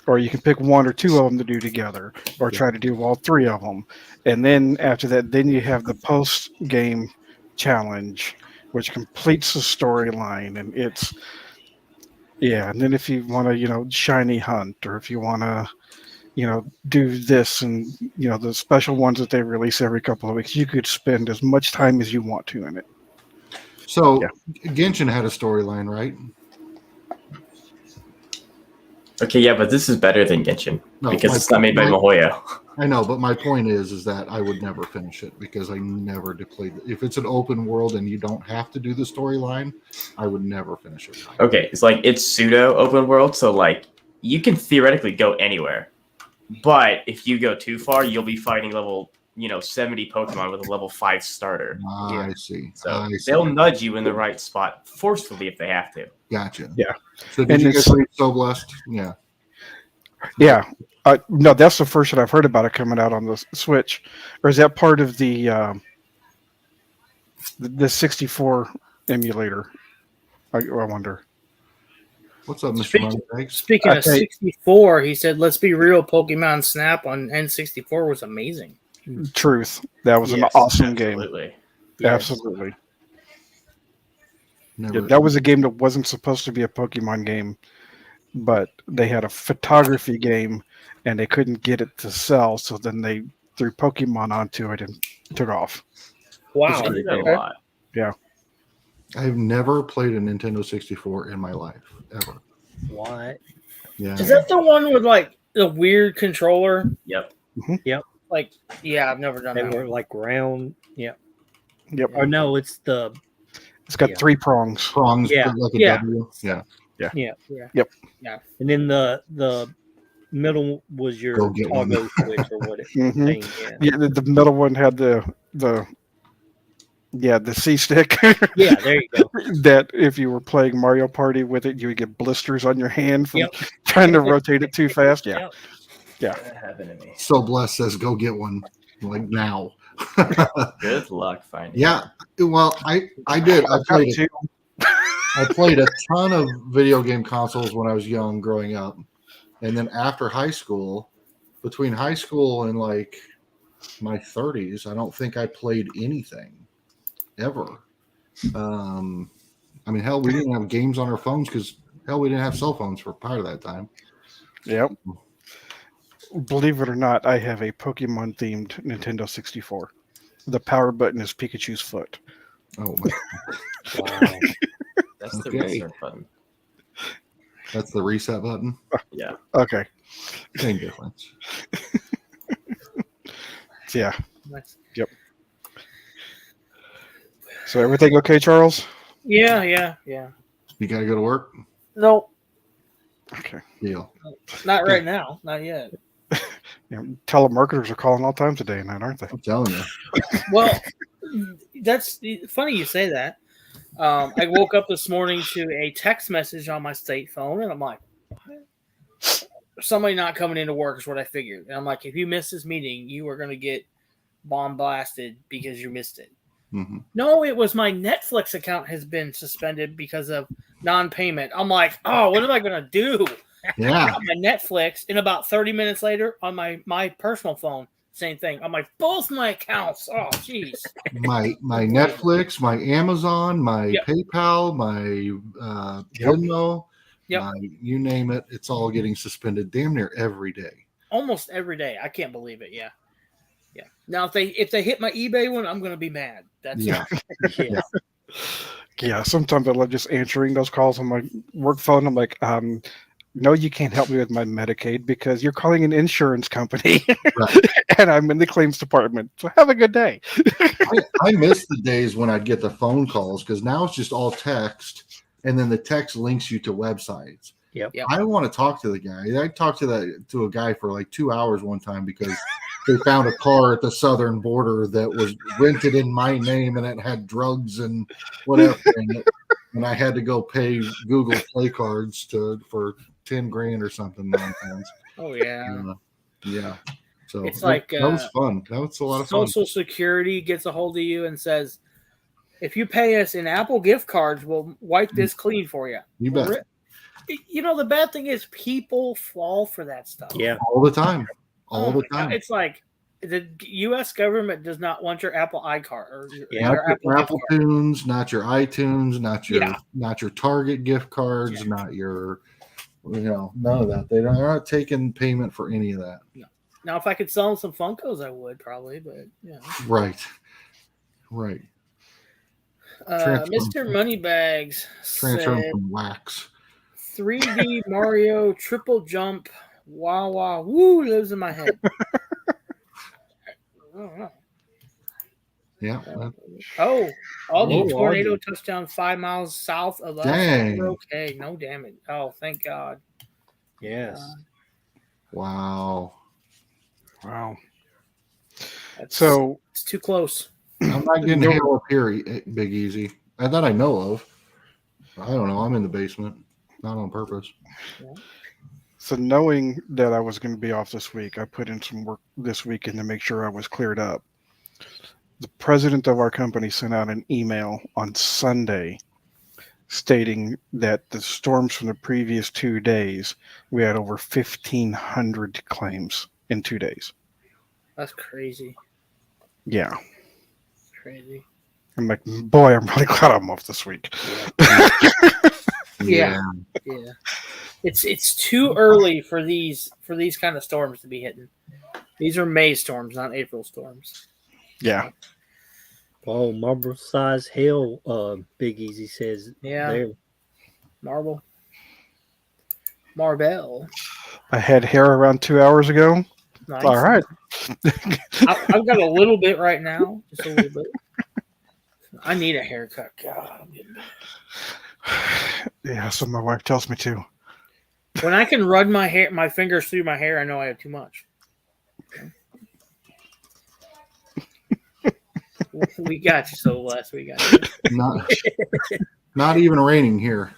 Or you can pick 1 or 2 of them to do together, or try to do all 3 of them. And then after that, then you have the post-game challenge, which completes the storyline. And it's, and then if you want to, shiny hunt, or if you want to, do this and, the special ones that they release every couple of weeks, you could spend as much time as you want to in it. So Yeah. Genshin had a storyline, right? Okay, yeah, but this is better than Genshin No, because it's not made by Mihoyo. I know, but my point is that I would never finish it because I never did play. If it's an open world and you don't have to do the storyline, I would never finish it. Okay, it's pseudo open world, so like you can theoretically go anywhere, but if you go too far, you'll be fighting level 70 Pokemon with a level 5 starter. I see. So I see. they'll nudge you in the right spot forcefully if they have to. Gotcha. Yeah. So did And you guys it's- read So Blessed? Yeah. Yeah. No, that's the first that I've heard about it coming out on the Switch. Or is that part of the 64 emulator? I wonder. What's up, Mr. Speaking- Moneybags? Speaking of Okay. 64, he said, "Let's be real. Pokemon Snap on N64 was amazing." Truth. That was an Yes, awesome game. absolutely. Yes. Absolutely. Never. Yeah, that was a game that wasn't supposed to be a Pokemon game, but they had a photography game and they couldn't get it to sell, so then they threw Pokemon onto it and took off. Wow. I did that a Okay. lot. I've never played a Nintendo 64 in my life ever. What? Yeah. Is that the one with like the weird controller? Yep. Like, yeah, I've never done They that. were like round. Yeah. Yep. Or no, it's the It's got Yeah. 3 prongs. Prongs Yeah. like a Yeah. W? Yeah. Yeah. Yep. Yeah. And then the middle was your Go get one. toggle switch or what it Mhm. thing. Yeah. Yeah, the middle one had the C stick. Yeah, there you go. That if you were playing Mario Party with it, you would get blisters on your hand from Yep. trying to rotate it too fast. Yeah. Yep. That happened to me. So blessed says go get one like now. Good luck finding. Yeah. Well, I did. I played it. I played a ton of video game consoles when I was young, growing up, and then after high school, between high school and like my 30s, I don't think I played anything ever. I mean, hell, we didn't have games on our phones because hell, we didn't have cell phones for part of that time. Yep. Believe it or not, I have a Pokemon themed Nintendo 64. The power button is Pikachu's foot. Oh my! Wow. That's the Okay. restart button. That's the reset button. Yeah. Okay. Same difference. Yeah. Nice. So everything okay, Charles? Yeah. You gotta go to work. No, Okay. Deal. not right now. Not yet. Telemarketers are calling all times today and night, aren't they? I'm telling you. Well, that's funny you say that. I woke up this morning to a text message on my state phone, and I'm like, what? Somebody not coming into work is what I figured. And I'm like, if you miss this meeting, you are going to get bomb blasted because you missed it. Mm-hmm. No, it was my Netflix account has been suspended because of non-payment. I'm like, oh, what am I going to do? Yeah. Got my Netflix, and about 30 minutes later on my personal phone, same thing. I'm like, both my accounts. Oh, jeez. My Netflix, my Amazon, my Yep. PayPal, my Venmo, Yep. you name it, it's all getting suspended damn near every day. Almost every day. I can't believe it. Yeah. Now, if they hit my eBay one, I'm going to be mad. That's Yeah. yeah. Yeah, sometimes I love just answering those calls on my work phone. I'm like, no, you can't help me with my Medicaid because you're calling an insurance company Right. and I'm in the claims department. So have a good day. I miss the days when I'd get the phone calls because now it's just all text, and then the text links you to websites. Yep. I don't want to talk to the guy. I talked to a guy for like 2 hours one time because they found a car at the southern border that was rented in my name and it had drugs and whatever in it. And I had to go pay Google Play cards for 10 grand or something nonsense. Oh, yeah. Yeah. So It's like, that was fun. That was a lot of fun. Social Security gets a hold of you and says, if you pay us in Apple gift cards, we'll wipe this clean for you. You bet. You know, the bad thing is people fall for that stuff. Yeah. All the time. All Oh the my God. time. It's like the U.S. government does not want your Apple iCard or Yeah. Not your your Apple Apple gift card. Tunes, not your iTunes, Yeah. not your Target gift cards, not your none of that. They're not taking payment for any of that. Now, if I could sell them some Funkos, I would probably, but yeah. Right. Transfer Mr. Moneybags Transfer them said from wax. 3D Mario triple jump. Wow, wow, woo, lives in my head. I don't know. Yeah. Oh, Oh, tornado touchdown 5 miles south of us. Dang. We're okay, no damage. Oh, thank God. Yes. Wow. Wow. That's, So it's too close. I'm not getting hail up here, Big Easy. That I know of. I don't know. I'm in the basement. Not on purpose. So knowing that I was going to be off this week, I put in some work this weekend to make sure I was cleared up. The president of our company sent out an email on Sunday stating that the storms from the previous 2 days, we had over 1,500 claims in 2 days. That's crazy. Yeah. Crazy. I'm like, boy, I'm really glad I'm off this week. Yeah. Yeah. It's too early for these kind of storms to be hitting. These are May storms, not April storms. Yeah. Oh, marble size hail. Big Easy says. Yeah. There. Marble. I had hair around 2 hours ago. Nice. All right. I've got a little bit right now, just a little bit. I need a haircut. God, I'm getting Yeah, so my wife tells me to. When I can run my fingers through my hair, I know I have too much. We got you, so Les. We got you. Not even raining here.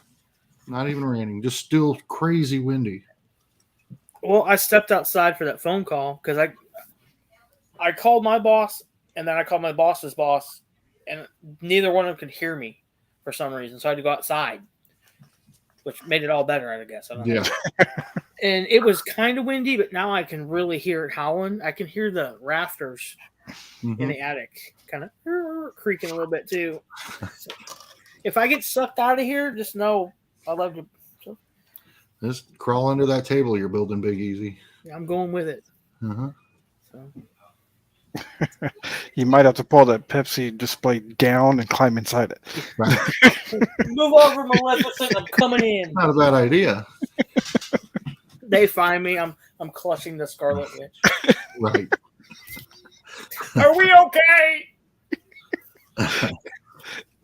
Not even raining. Just still crazy windy. Well, I stepped outside for that phone call because I called my boss and then I called my boss's boss, and neither one of them could hear me for some reason, so I had to go outside, which made it all better, I guess. I don't know. And it was kind of windy, but now I can really hear it howling. I can hear the rafters in the attic kind of creaking a little bit too. So if I get sucked out of here, just know I'll love to. So, just crawl under that table you're building, Big Easy. I'm going with it. Uh-huh. So. You might have to pull that Pepsi display down and climb inside it. Right. Move over, Maleficent. I'm coming in. Not a bad idea. They find me. I'm clutching the Scarlet Witch. Right. Are we okay?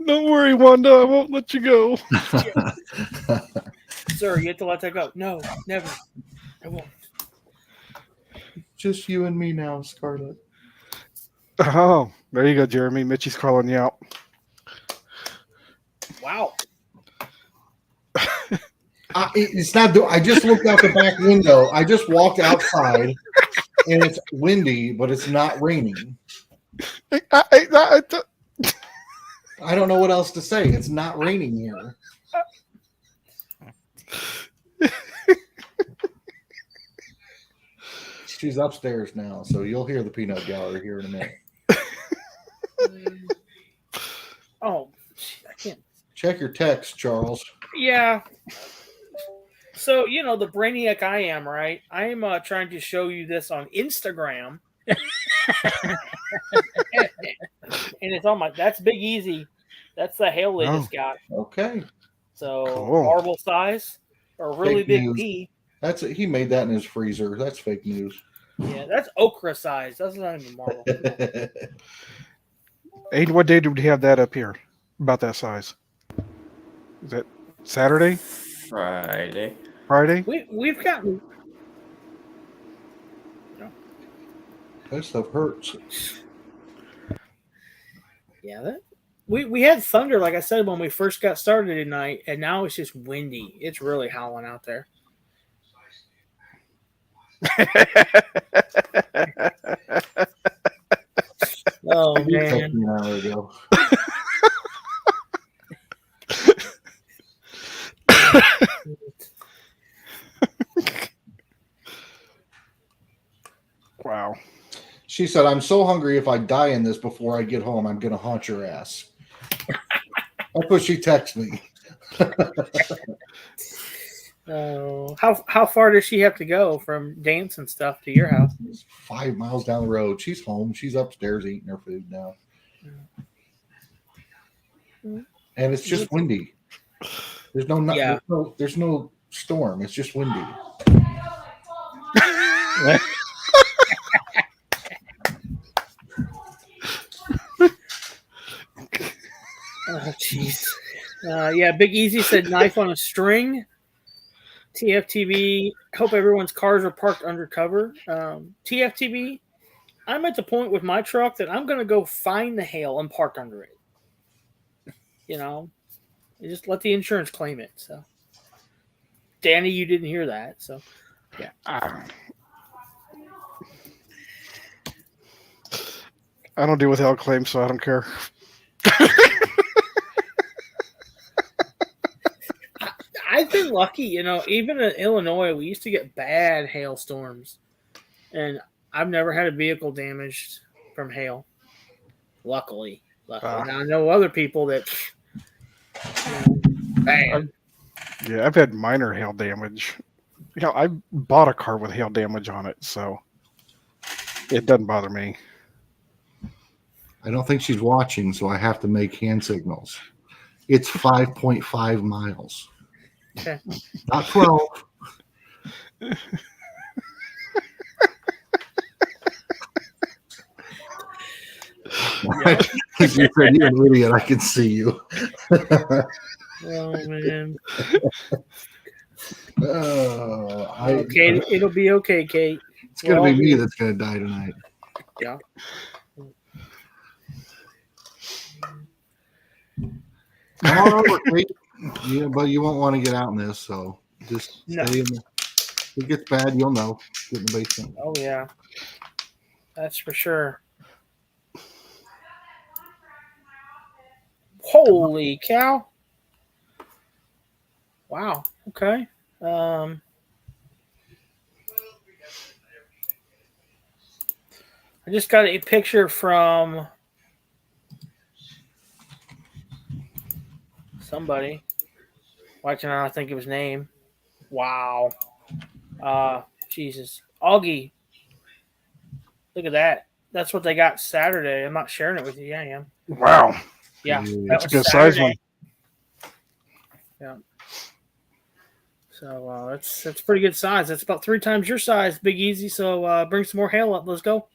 Don't worry, Wanda. I won't let you go. Sir, you have to let that go. No, never. I won't. Just you and me now, Scarlet. Oh, there you go, Jeremy. Mitchie's calling you out. Wow. It's not. I just looked out the back window. I just walked outside, and it's windy, but it's not raining. I don't know what else to say. It's not raining here. She's upstairs now, so you'll hear the peanut gallery here in a minute. Oh, I can't. Check your text, Charles. Yeah. So, the brainiac I am, right? I am trying to show you this on Instagram. And it's on that's Big Easy. That's the hail they just got. Okay. So, cool. marble size or really Fake big news. pea. He made that in his freezer. That's fake news. Yeah, that's okra size. That's not even marble. Aiden, what day did we have that up here? About that size? Is that Saturday? Friday. Friday? We've gotten. That stuff hurts. Yeah, we had thunder, like I said, when we first got started tonight, and now it's just windy. It's really howling out there. Oh You texted man! me an hour ago. Wow. She said, "I'm so hungry. If I die in this before I get home, I'm gonna haunt your ass." That's what she texted me. Oh, how far does she have to go from dance and stuff to your house? It's 5 miles down the road. She's home. She's upstairs eating her food now. And it's just windy. There's there's no storm. It's just windy. Oh jeez. Yeah, Big Easy said knife on a string. TFTV, hope everyone's cars are parked undercover. TFTV, I'm at the point with my truck that I'm going to go find the hail and park under it. You just let the insurance claim it. So, Danny, you didn't hear that. So, yeah. I don't deal with hail claims, so I don't care. I've been lucky, even in Illinois, we used to get bad hailstorms, and I've never had a vehicle damaged from hail. Luckily. Now, I know other people that, bad. Yeah, I've had minor hail damage. I bought a car with hail damage on it, so it doesn't bother me. I don't think she's watching, so I have to make hand signals. It's 5.5 miles. Okay. Not 12. Yeah. You said, "You're an idiot. I can see you." Oh man. I, Kate, it'll be okay, Kate. it's going to Well, be me that's going to die tonight. Yeah. Come on over, Kate. Yeah, but you won't want to get out in this, so just No. stay in the. If it gets bad, you'll know. Get in the basement. Oh yeah. That's for sure. Holy cow. Wow. Okay. I just got a picture from somebody. Why can I not think of his name? Wow. Jesus. Augie. Look at that. That's what they got Saturday. I'm not sharing it with you. Yeah, I am. Wow. Yeah. Yeah. That's a was good size Saturday. one. Yeah. So that's pretty good size. That's about 3 times your size, Big Easy. So bring some more hail up. Let's go.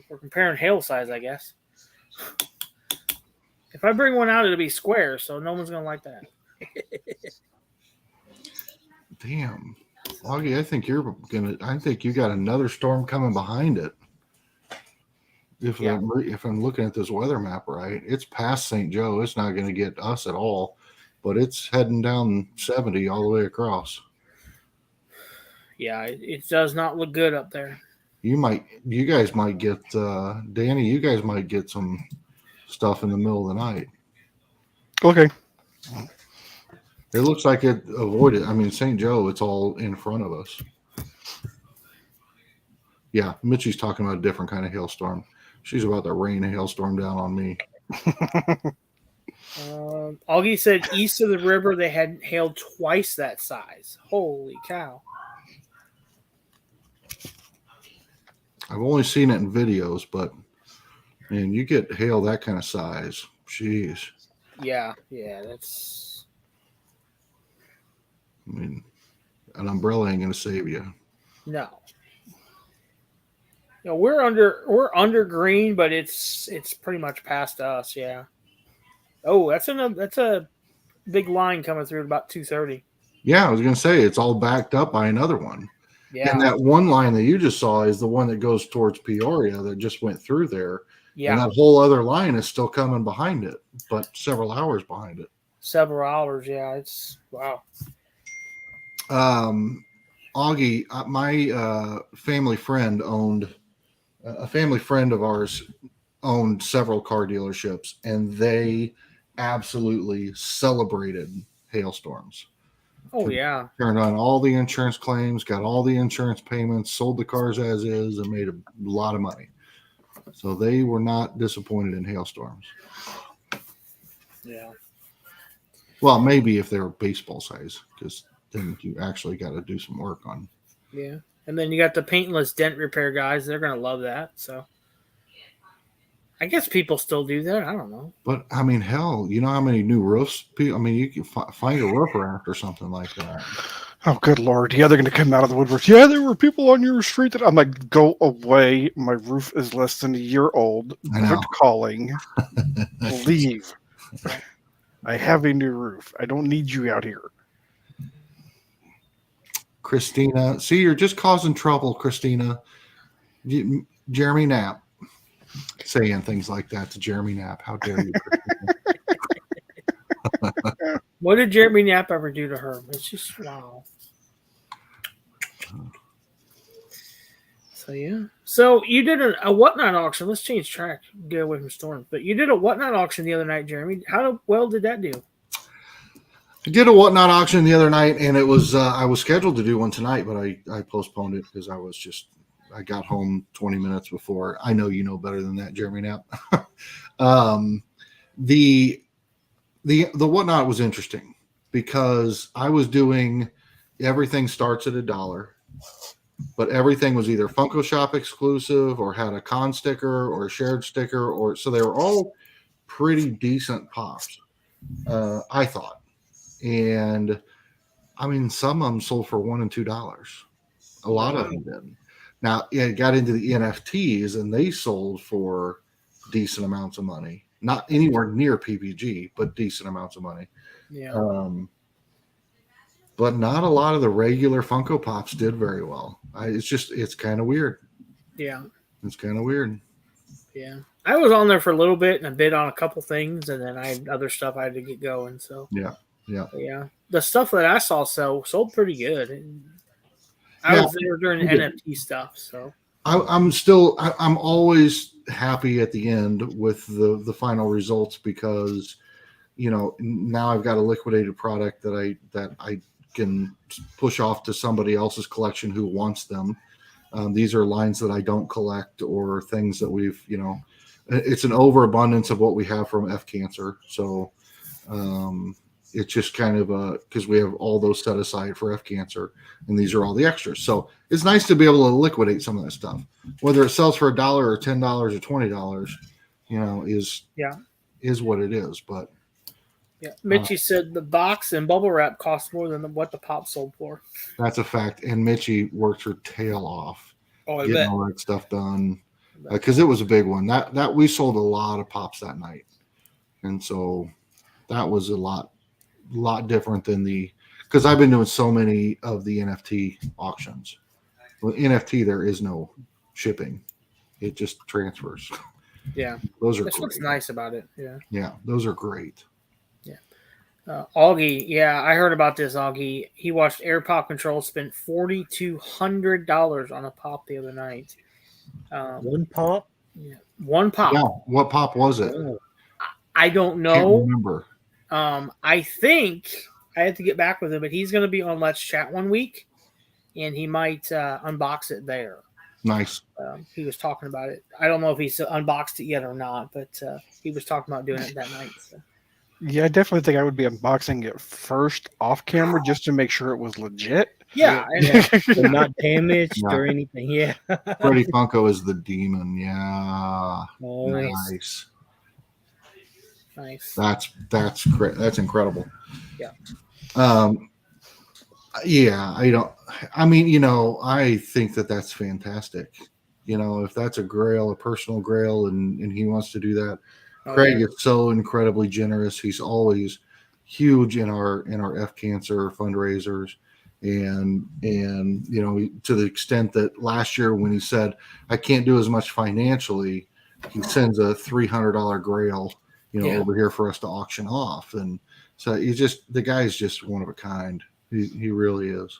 We're comparing hail size, I guess. If I bring one out, it'll be square, so no one's gonna like that. Damn, Augie, I think you're gonna. I think you got another storm coming behind it. If I'm looking at this weather map right, it's past St. Joe. It's not going to get us at all, but it's heading down 70 all the way across. Yeah, it does not look good up there. You guys might get Danny. You guys might get some stuff in the middle of the night. Okay. It looks like it avoided. I mean, St. Joe, it's all in front of us. Yeah, Mitchie's talking about a different kind of hailstorm. She's about to rain a hailstorm down on me. Augie said east of the river they had hail twice that size. Holy cow. I've only seen it in videos, but man, you get hail that kind of size. Jeez. Yeah, that's. I mean, an umbrella ain't gonna save you. No. You know, we're under green, but it's pretty much past us. Yeah. Oh, that's a big line coming through at about 2:30. Yeah, I was gonna say it's all backed up by another one. Yeah. And that one line that you just saw is the one that goes towards Peoria that just went through there. Yeah. And that whole other line is still coming behind it, but several hours behind it. Several hours. Yeah. It's wow. Augie, my family friend owned a family friend of ours owned several car dealerships, and they absolutely celebrated hailstorms. Oh yeah. Turned on all the insurance claims, got all the insurance payments, sold the cars as is, and made a lot of money. So they were not disappointed in hailstorms. Yeah. Well, maybe if they were baseball size, because then you actually got to do some work on. Yeah. And then you got the paintless dent repair guys. They're going to love that. So I guess people still do that. I don't know. But, I mean, hell, you know how many new roofs? I mean, you can find a roofer after something like that. Oh, good Lord. Yeah, they're going to come out of the woodwork. Yeah, there were people on your street that I'm like, go away. My roof is less than a year old. I know. Quit calling. Leave. I have a new roof. I don't need you out here. Christina. See, you're just causing trouble, Christina. Jeremy Knapp saying things like that to Jeremy Knapp. How dare you, Christina? What did Jeremy Knapp ever do to her? It's just wow. So yeah. So you did a whatnot auction. Let's change track. Get away from storms. But you did a whatnot auction the other night, Jeremy. How well did that do? I did a whatnot auction the other night, and it was I was scheduled to do one tonight, but I postponed it because I got home 20 minutes before. I know you know better than that, Jeremy Knapp. The whatnot was interesting because I was doing everything starts at $1, but everything was either Funko Shop exclusive or had a con sticker or a shared sticker, or so they were all pretty decent pops, I thought. And I mean, some of them sold for $1 and $2. A lot of them did. Now it got into the NFTs, and they sold for decent amounts of money. Not anywhere near PPG, but decent amounts of money. Yeah. But not a lot of the regular Funko Pops did very well. It's kind of weird. Yeah. It's kind of weird. Yeah. I was on there for a little bit and a bit on a couple things, and then I had other stuff I had to get going. So Yeah. but yeah, the stuff that I saw sold pretty good. And I Yeah, was there during the we did. NFT stuff, so I'm always happy at the end with the final results because, you know, now I've got a liquidated product that I can push off to somebody else's collection who wants them. These are lines that I don't collect or things that we've, you know, it's an overabundance of what we have from F Cancer. So it's just kind of because we have all those set aside for F Cancer, and these are all the extras. So it's nice to be able to liquidate some of that stuff, whether it sells for $1 or $10 or $20, you know, is what it is. But yeah. Mitchie said the box and bubble wrap cost more than what the pop sold for. that's a fact. And Mitchie worked her tail off Oh, I getting bet. all that stuff done because it was a big one. That we sold a lot of pops that night, and so that was a lot different than because I've been doing so many of the NFT auctions. With NFT, there is no shipping; it just transfers. Yeah, Those are that's what's nice about it. Yeah. Yeah, those are great. Augie, yeah, I heard about this. Augie, he watched Air Pop Control spend $4,200 on a pop the other night. One pop. Yeah, one pop. Yeah, what pop was it? Oh, I don't Can't know. remember. I think I had to get back with him, but he's going to be on Let's Chat one week, and he might unbox it there. Nice. He was talking about it. I don't know if he's unboxed it yet or not, but he was talking about doing it that night. So. Yeah, I definitely think I would be unboxing it first off camera just to make sure it was legit. Yeah, but not damaged Yeah. or anything. Yeah. Freddie Funko is the demon. Yeah. Oh, Nice. nice. That's great. That's incredible. Yeah. Yeah, I mean, you know, I think that's fantastic. You know, if that's a grail, a personal grail, and he wants to do that. Craig is so incredibly generous. He's always huge in our F Cancer fundraisers, and you know, to the extent that last year when he said I can't do as much financially, he sends a $300 grail, you know, over here for us to auction off. And so the guy's just one of a kind. He really is.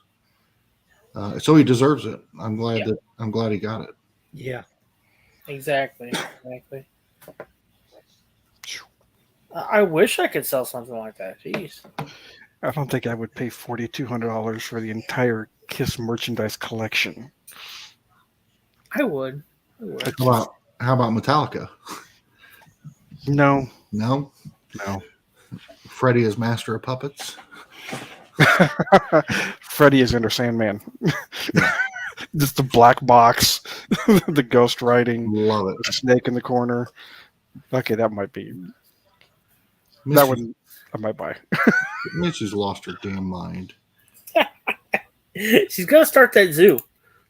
So he deserves it. I'm glad he got it. Yeah. Exactly. I wish I could sell something like that. Jeez. I don't think I would pay $4,200 for the entire Kiss merchandise collection. I would. How about Metallica? No. Freddie is master of puppets. Freddie is Enter Sandman. Just the black box, the ghost writing, Love it. the snake in the corner. Okay, that might be. Mitch's, That one I might buy. Mitch's lost her damn mind. She's gonna start that zoo.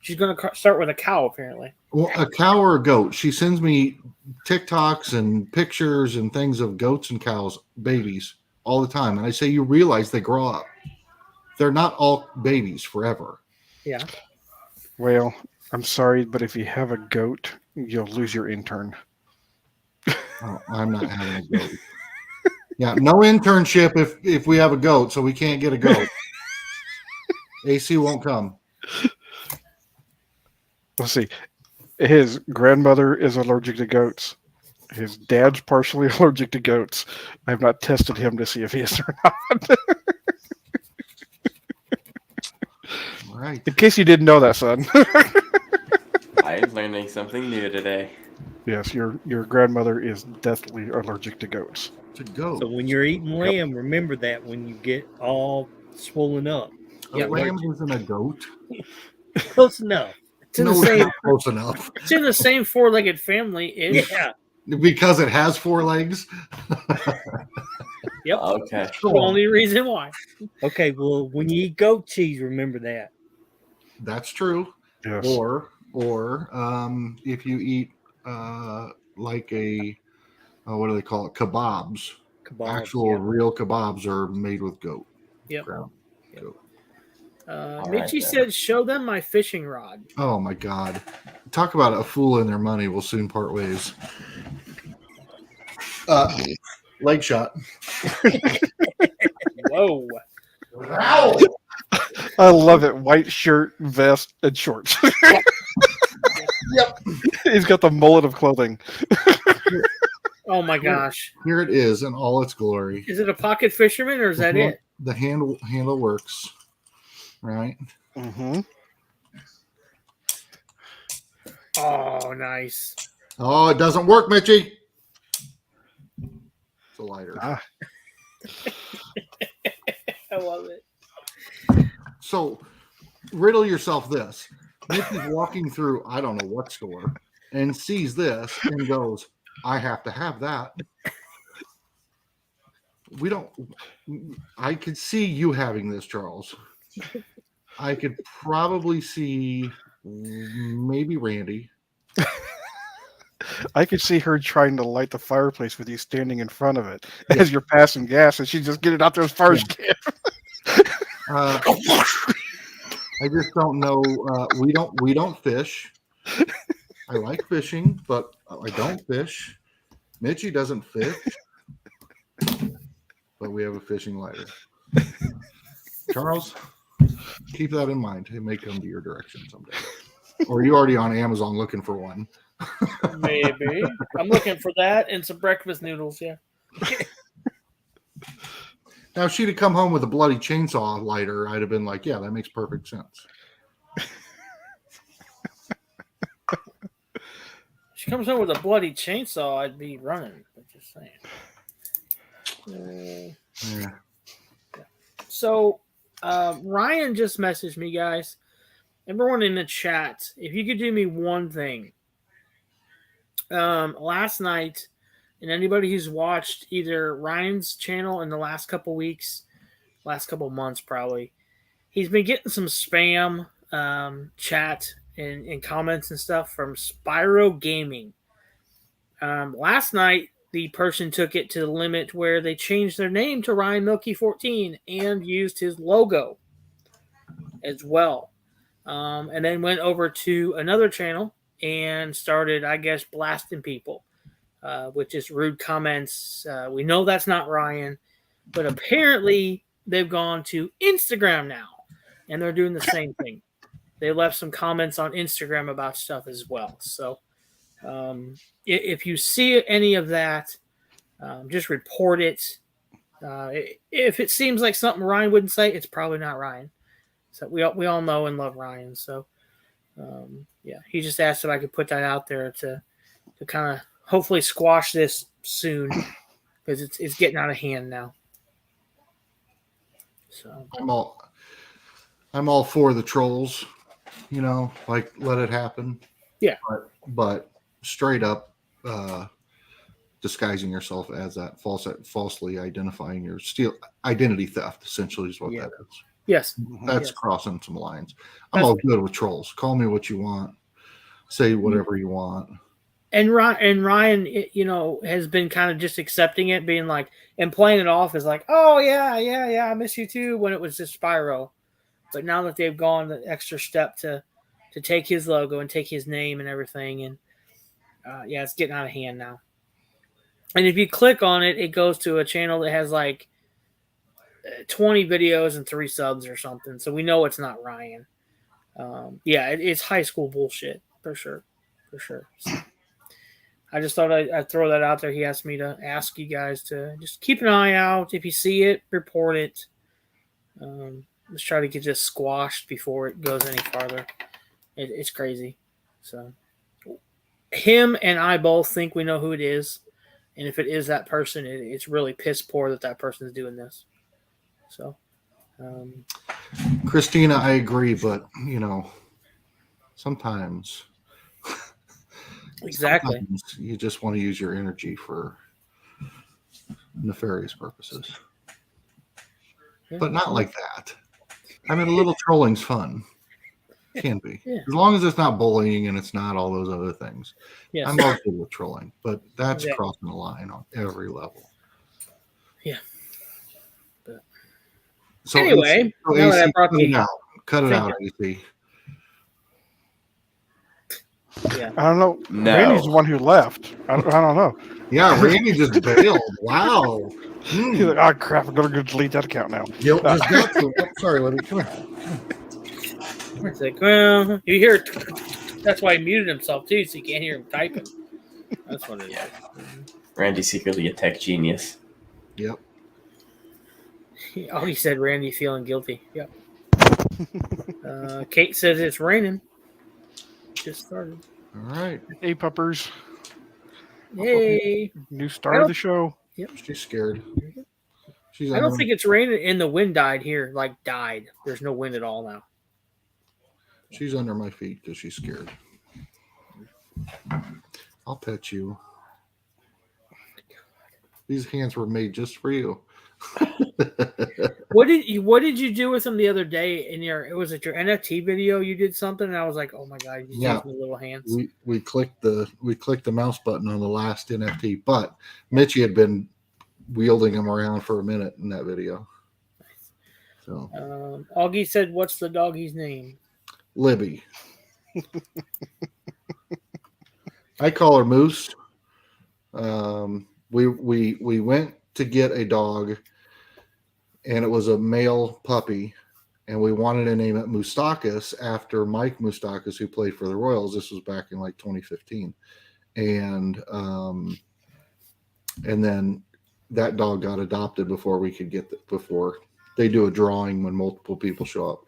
She's gonna start with a cow, apparently. Well, a cow or a goat. She sends me TikToks and pictures and things of goats and cows, babies, all the time. And I say, you realize they grow up. They're not all babies forever. Yeah. Well, I'm sorry, but if you have a goat, you'll lose your intern. Oh, I'm not having a goat. Yeah, no internship if we have a goat, so we can't get a goat. AC won't come. Let's see. His grandmother is allergic to goats. His dad's partially allergic to goats. I have not tested him to see if he is or not. All right. In case you didn't know that, son. I'm learning something new today. Yes, your grandmother is deathly allergic to goats. To goat. So when you're eating lamb, remember that when you get all swollen up. A lamb isn't a goat. Close enough. It's in No, the same. not close enough. It's in the same four-legged family. Yeah. Because it has 4 legs. Yep. Okay. That's the only reason why. Okay, well, when you eat goat cheese, remember that. That's true. Yes. Or if you eat like a what do they call it? Kebabs. Kebabs, actual yeah. real kebabs are made with goat. Yep. Ground Yep. goat. Mitchie said, "Show them my fishing rod." Oh my God! Talk about a fool and their money will soon part ways. Leg shot. Whoa! Wow. I love it. White shirt, vest, and shorts. Yep. He's got the mullet of clothing. Oh my gosh! Here it is in all its glory. Is it a pocket fisherman or is that it? The handle works, right? Mm-hmm. Oh, nice. Oh, it doesn't work, Mitchie. It's a lighter. Ah. I love it. So, riddle yourself this. Mitchie's walking through, I don't know what store, and sees this and goes, I have to have that. I could see you having this, Charles. I could probably see maybe Randy. I could see her trying to light the fireplace with you standing in front of it as you're passing gas, and she just get it out there as far as she can. I just don't know. We don't fish. I like fishing, but I don't fish. Mitchie doesn't fish, but we have a fishing lighter. Charles, keep that in mind. It may come to your direction someday. Or are you already on Amazon looking for one? Maybe. I'm looking for that and some breakfast noodles. Yeah. Now, if she'd have come home with a bloody chainsaw lighter, I'd have been like, yeah, that makes perfect sense. She comes home with a bloody chainsaw, I'd be running. I'm just saying. Yeah. So, Ryan just messaged me, guys. Everyone in the chat, if you could do me one thing. Last night, and anybody who's watched either Ryan's channel in the last couple weeks, last couple months probably, he's been getting some spam chat and comments and stuff from Spyro Gaming. Last night, the person took it to the limit where they changed their name to Ryan Milky 14 and used his logo as well. And then went over to another channel and started, I guess, blasting people with just rude comments. We know that's not Ryan, but apparently they've gone to Instagram now, and they're doing the same thing. They left some comments on Instagram about stuff as well. So if you see any of that, just report it. If it seems like something Ryan wouldn't say, it's probably not Ryan. So we all know and love Ryan. So yeah, he just asked if I could put that out there to kind of hopefully squash this soon because it's getting out of hand now. So I'm all for the trolls, like let it happen. Yeah. But straight up disguising yourself as that, falsely identifying your identity theft essentially is what that is. Yes. That's crossing some lines. I'm all good with trolls. Call me what you want. Say whatever you want. And Ryan, has been kind of just accepting it, being like, and playing it off as like, oh yeah, I miss you too, when it was just Spyro. But now that they've gone the extra step to take his logo and take his name and everything, and it's getting out of hand now. And if you click on it, it goes to a channel that has like 20 videos and 3 subs or something. So we know it's not Ryan. It's high school bullshit for sure. So I just thought I'd throw that out there. He asked me to ask you guys to just keep an eye out. If you see it, report it. Let's try to get this squashed before it goes any farther. It's crazy. So him and I both think we know who it is. And if it is that person, it's really piss poor that person is doing this. So, Christina, I agree, but sometimes exactly, you just want to use your energy for nefarious purposes, but not like that. I mean, a little trolling's fun. Can be, as long as it's not bullying and it's not all those other things. Yes. I'm all good with trolling, but that's crossing the line on every level. So Anyway, now that I brought cut it the out. Cut it Thank out, AC. I don't know. No. Randy's the one who left. I don't know. Yeah, Randy just bailed. Wow. He's like, oh crap! I'm gonna go delete that account now. Guilt just got to him. Oh, sorry, Libby. Come here. It's like, well, you hear it. That's why he muted himself too, so you can't hear him typing. That's what it is. Randy's secretly a tech genius. Yep. Oh, he said Randy feeling guilty. Yep. Kate says it's raining. Just started. All right. Hey, puppers! Yay! New star of the show. She's scared. She's I don't think it's raining, and the wind died here. Like died. There's no wind at all now. She's under my feet because she's scared. I'll pet you. These hands were made just for you. What did you do with them the other day in your? Was it your NFT video? You did something, and I was like, oh my god, you Yeah. used the little hands. We clicked the mouse button on the last NFT, but Mitchie had been wielding them around for a minute in that video. So Augie said, "What's the doggy's name?" Libby. I call her Moose. We went to get a dog, and it was a male puppy, and we wanted to name it Moustakis after Mike Moustakis, who played for the Royals. This was back in like 2015, and then that dog got adopted before we could get before they do a drawing when multiple people show up,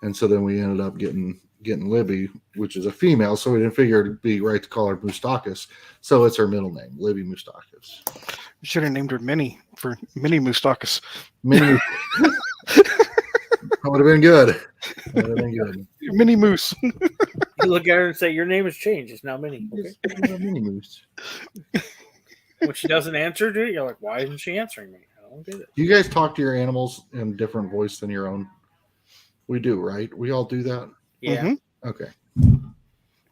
and so then we ended up getting Libby, which is a female, so we didn't figure it'd be right to call her Moustakis, so it's her middle name, Libby Moustakis. You should have named her Minnie for Minnie Moustakis. Minnie. That would have been good. That would have been good. Minnie Moose. You look at her and say, "Your name has changed. It's now Minnie." Okay. Minnie Moose. When she doesn't answer to you, you're like, "Why isn't she answering me?" I don't get it. Do you guys talk to your animals in a different voice than your own? We do, right? We all do that? Yeah. Mm-hmm. Okay.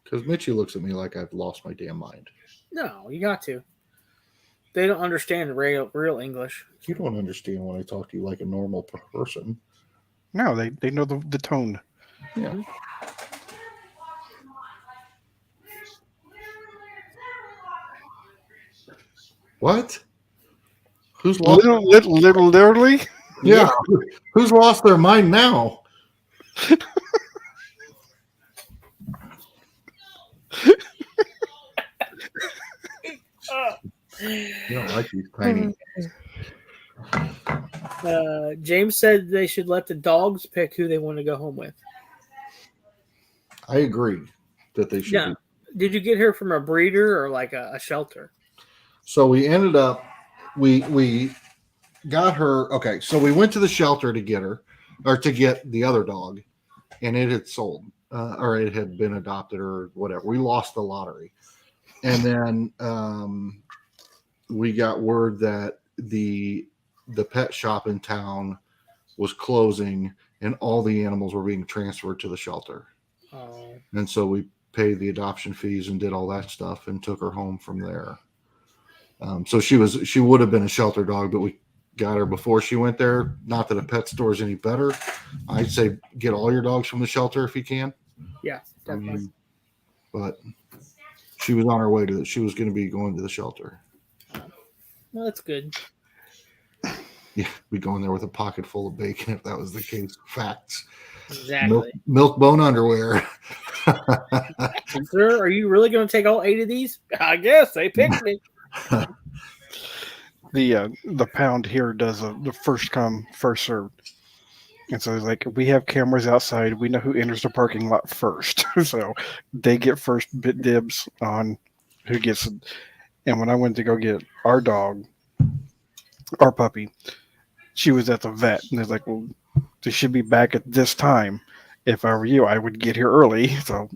Because Mitchie looks at me like I've lost my damn mind. No, you got to. They don't understand real English. You don't understand when I talk to you like a normal person. No, they know the tone. Yeah. What? Who's lost? Literally. Yeah. Who's lost their mind now? You don't like these tiny. James said they should let the dogs pick who they want to go home with. I agree that they should. Yeah. Did you get her from a breeder or like a shelter? So we ended up, we got her. Okay, so we went to the shelter to get her, or to get the other dog, and it had sold, or it had been adopted, or whatever. We lost the lottery, and then we got word that the pet shop in town was closing, and all the animals were being transferred to the shelter. Oh. And so we paid the adoption fees and did all that stuff and took her home from there. So she would have been a shelter dog, but we got her before she went there. Not that a pet store is any better. I'd say get all your dogs from the shelter if you can. Yeah, definitely. But she was on her way to she was going to be going to the shelter. Well, that's good. Yeah, we'd go in there with a pocket full of bacon if that was the case. Facts. Exactly. Milk bone underwear. Sir, are you really going to take all 8 of these? I guess they picked me. The pound here does the first come, first served. And so it's like, we have cameras outside. We know who enters the parking lot first. So they get first bit dibs on who gets it. And when I went to go get our dog, our puppy, she was at the vet. And they're like, well, they should be back at this time. If I were you, I would get here early. So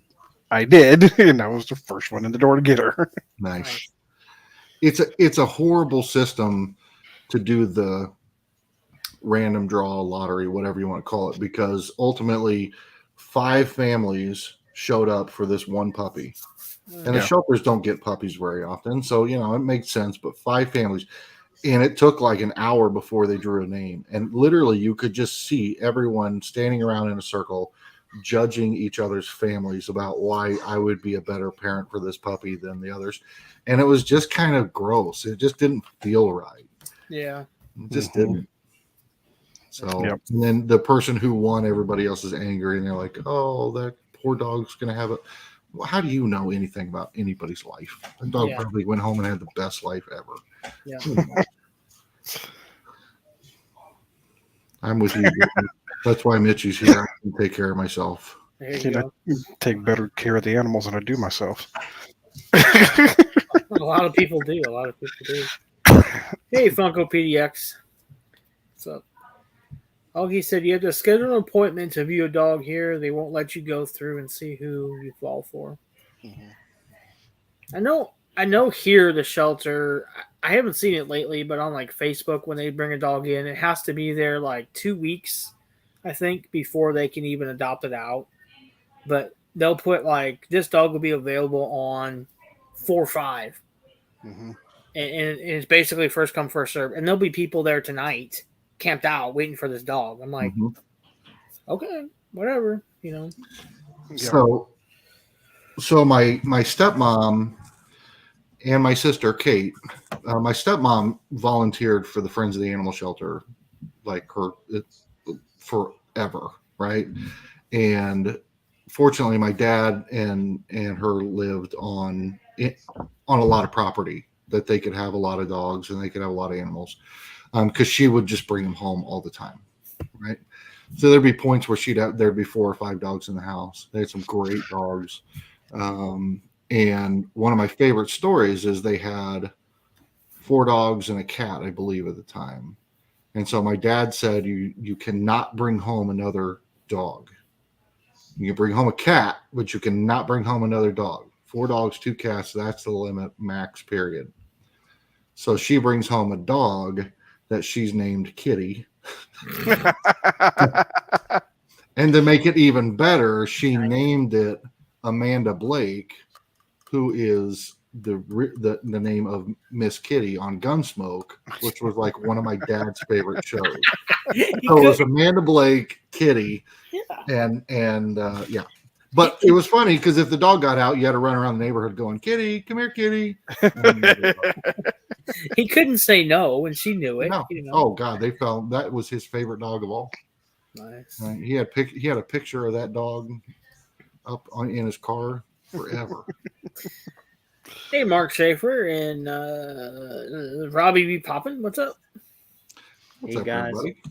I did. And I was the first one in the door to get her. Nice. It's a horrible system to do the random draw lottery, whatever you want to call it, because ultimately 5 families showed up for this one puppy. And the shelters don't get puppies very often. So, it makes sense. But 5 families. And it took like an hour before they drew a name. And literally, you could just see everyone standing around in a circle, judging each other's families about why I would be a better parent for this puppy than the others. And it was just kind of gross. It just didn't feel right. Yeah. It just didn't. So, Yep. and then the person who won, everybody else is angry, and they're like, "Oh, that poor dog's going to have it." Well, how do you know anything about anybody's life? The dog probably went home and had the best life ever. Yeah. I'm with you. That's why Mitchie's here. I can take care of myself. There you I go. take better care of the animals than I do myself. A lot of people do. Hey, Funko PDX. What's up? Augie said you have to schedule an appointment to view a dog here. They won't let you go through and see who you fall for. I know here the shelter, I haven't seen it lately, but on like Facebook when they bring a dog in, it has to be there like 2 weeks, I think, before they can even adopt it out. But they'll put like, this dog will be available on 4/5. And it's basically first come, first serve. And there'll be people there tonight camped out waiting for this dog. I'm like, okay, whatever, you know. So my stepmom and my sister Kate, my stepmom volunteered for the Friends of the Animal Shelter, like forever, right? And fortunately, my dad and her lived on a lot of property that they could have a lot of dogs and they could have a lot of animals, because she would just bring them home all the time, right? So there'd be points where there'd be 4 or 5 dogs in the house. They had some great dogs. And one of my favorite stories is they had 4 dogs and a cat, I believe, at the time. And so my dad said, you cannot bring home another dog. You can bring home a cat, but you cannot bring home another dog. 4 dogs, 2 cats, that's the limit, max, period. So she brings home a dog that she's named Kitty. And to make it even better, she named it Amanda Blake, who is the name of Miss Kitty on Gunsmoke, which was like one of my dad's favorite shows. So it was Amanda Blake, Kitty, and yeah. But it was funny because if the dog got out, you had to run around the neighborhood going, "Kitty, come here, Kitty." He couldn't say no, and she knew it. No. You know? Oh God, they felt that was his favorite dog of all. Nice. He had a picture of that dog up in his car forever. Hey, Mark Schaefer and Robbie B. Poppin. What's up? What's Hey, up, guys. everybody?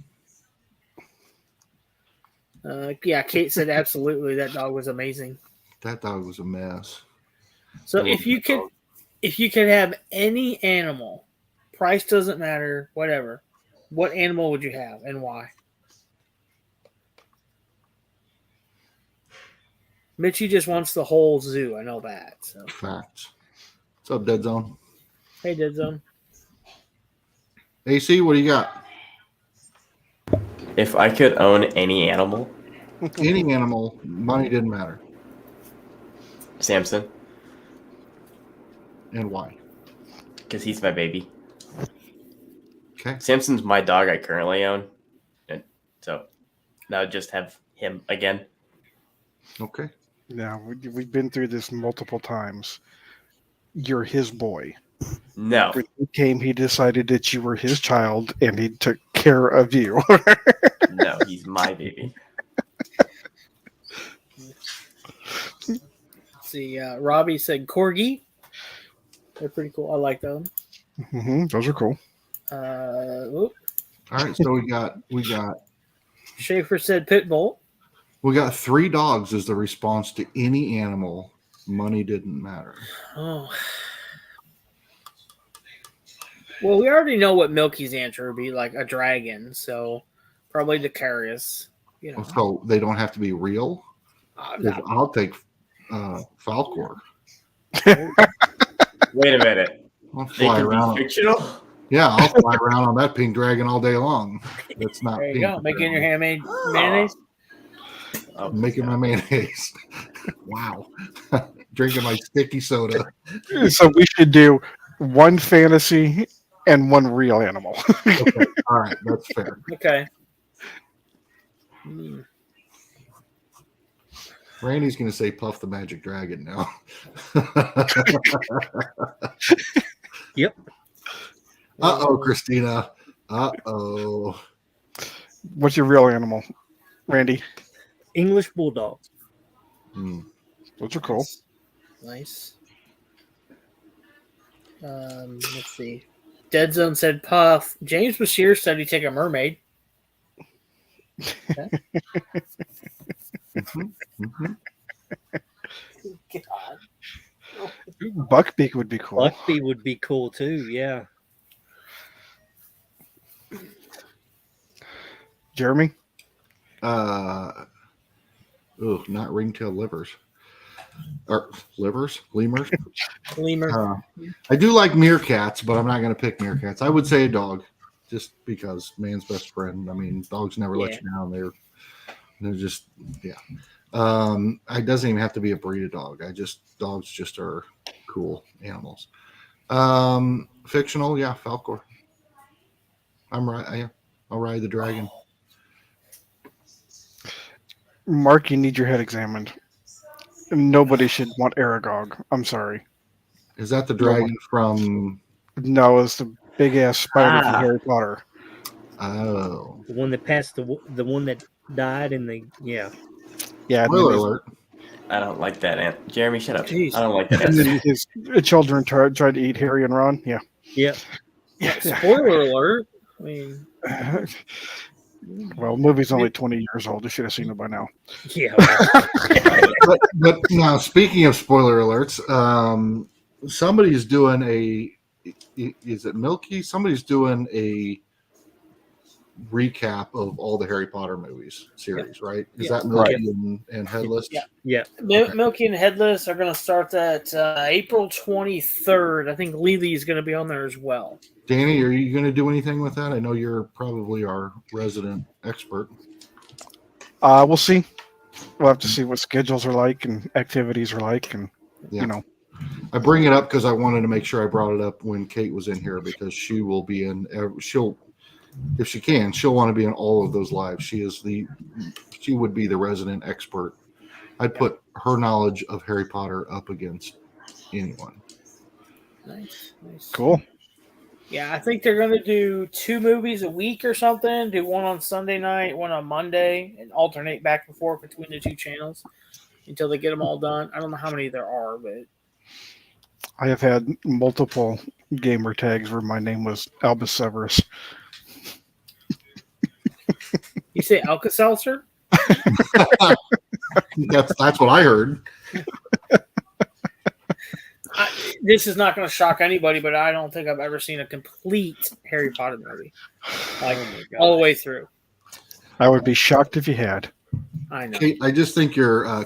Yeah, Kate said absolutely that dog was amazing. That dog was a mess. So if you could have any animal, price doesn't matter, whatever, what animal would you have and why? Mitchie just wants the whole zoo. I know that. So. Facts. What's up, Dead Zone? Hey, Dead Zone. AC, what do you got? If I could own any animal, Any animal, money didn't matter. Samson, And why? because he's my baby. Okay. Samson's my dog I currently own, and so now I just have him again. Okay. Now, we've been through this multiple times. You're his boy. No, When he came, he decided that you were his child, and he took care of you. no, he's my baby. See, Robbie said corgi. They're pretty cool. I like them. Those are cool. All right. So we got Schaefer said pit bull. 3 dogs as the response to any animal. Money didn't matter. Oh. Well, we already know what Milky's answer would be, like a dragon. So probably the Carius. You know. So they don't have to be real. I'll take Falcor. Wait a minute. I'll They fly can be around. fictional. Yeah, I'll fly around on that pink dragon all day long. That's not There you pink. go. Making your handmade mayonnaise. Oh, Making my mayonnaise. Wow. Drinking my sticky soda. So we should do one fantasy and one real animal. Okay. All right, that's fair. Okay. Randy's going to say Puff the Magic Dragon now. Yep. Uh-oh, Christina. Uh-oh. What's your real animal, Randy? English bulldog. Those are cool. Nice. Let's see. Dead Zone said Puff. James Bashir said he'd take a mermaid. Okay. God. Buckbeak would be cool. Buckbeak would be cool too. Yeah. Jeremy? Not ringtail livers. Or livers? Lemurs? Lemur. I do like meerkats, but I'm not going to pick meerkats. I would say a dog, just because man's best friend. I mean, dogs never let you down. They're just, yeah. It doesn't even have to be a breed of dog. Dogs just are cool animals. Fictional, yeah, Falcor. I'll ride the dragon. Mark, you need your head examined. Nobody should want Aragog. I'm sorry. Is that the dragon from? No, it's the big ass spider from Harry Potter. Oh, The one that passed the one that died in the Yeah. spoiler alert. I don't like that. Jeremy, shut up. Jeez. I don't like that. And then his children tried to eat Harry and Ron. Yeah. Yep. Spoiler alert. I mean, Well, movie's only 20 years old. You should have seen it by now. Yeah. But now, speaking of spoiler alerts, somebody's doing is it Milky? Somebody's doing a recap of all the Harry Potter movies series, right? Is that Milky and Headless? Yeah. Yeah. Milky and Headless are going to start that April 23rd. I think Lily is going to be on there as well. Danny, are you going to do anything with that? I know you're probably our resident expert. We'll see. We'll have to see what schedules are like and activities are like, and you know. I bring it up because I wanted to make sure I brought it up when Kate was in here, because she will be in. If she can, she'll want to be in all of those lives. She would be the resident expert. I'd put her knowledge of Harry Potter up against anyone. Nice. Cool. Yeah, I think they're going to do 2 movies a week or something. Do one on Sunday night, one on Monday, and alternate back and forth between the 2 channels until they get them all done. I don't know how many there are, but I have had multiple gamer tags where my name was Albus Severus. you say Alka-Seltzer? That's what I heard. This is not going to shock anybody, but I don't think I've ever seen a complete Harry Potter movie, like all the way through. I would be shocked if you had. I know. Kate, I just think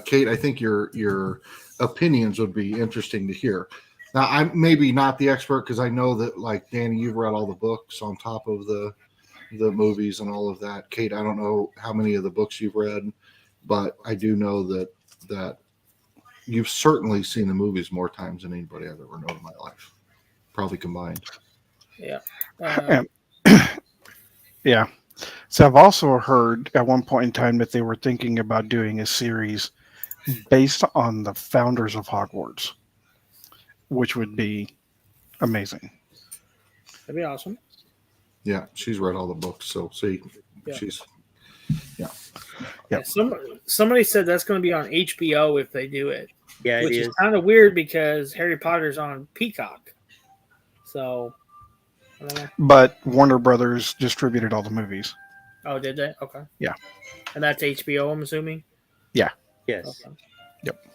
Kate. I think your opinions would be interesting to hear. Now, I'm maybe not the expert because I know that, like Danny, you've read all the books on top of the movies and all of that. Kate, I don't know how many of the books you've read, but I do know that you've certainly seen the movies more times than anybody I've ever known in my life, probably combined. Yeah. Yeah. So I've also heard at one point in time that they were thinking about doing a series based on the founders of Hogwarts, which would be amazing. That'd be awesome. Yeah, she's read all the books, so see, she's Somebody said that's going to be on HBO if they do it. Yeah, which it is is. kind of weird because Harry Potter's on Peacock. So, I don't know. But Warner Brothers distributed all the movies. Oh, did they? Okay. Yeah. And that's HBO, I'm assuming? Yeah. Yes. Okay. Yep.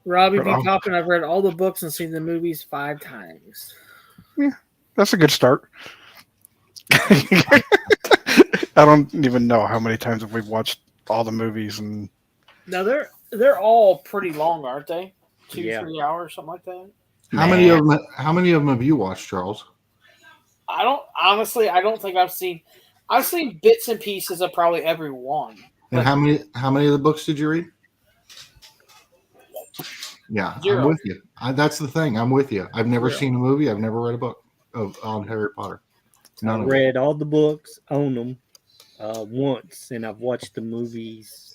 Robbie B. Poppin, I've read all the books and seen the movies 5 times. Yeah, that's a good start. I don't even know how many times we've watched all the movies, and Now, they're all pretty long, aren't they? 2-3 hours, something like that? How many of them have you watched, Charles? I don't think I've seen bits and pieces of probably every one. And how many of the books did you read? Yeah, Zero. I'm with you. That's the thing. I'm with you. I've never Zero. seen a movie. I've never read a book on Harry Potter. I read all the books, own them once, and I've watched the movies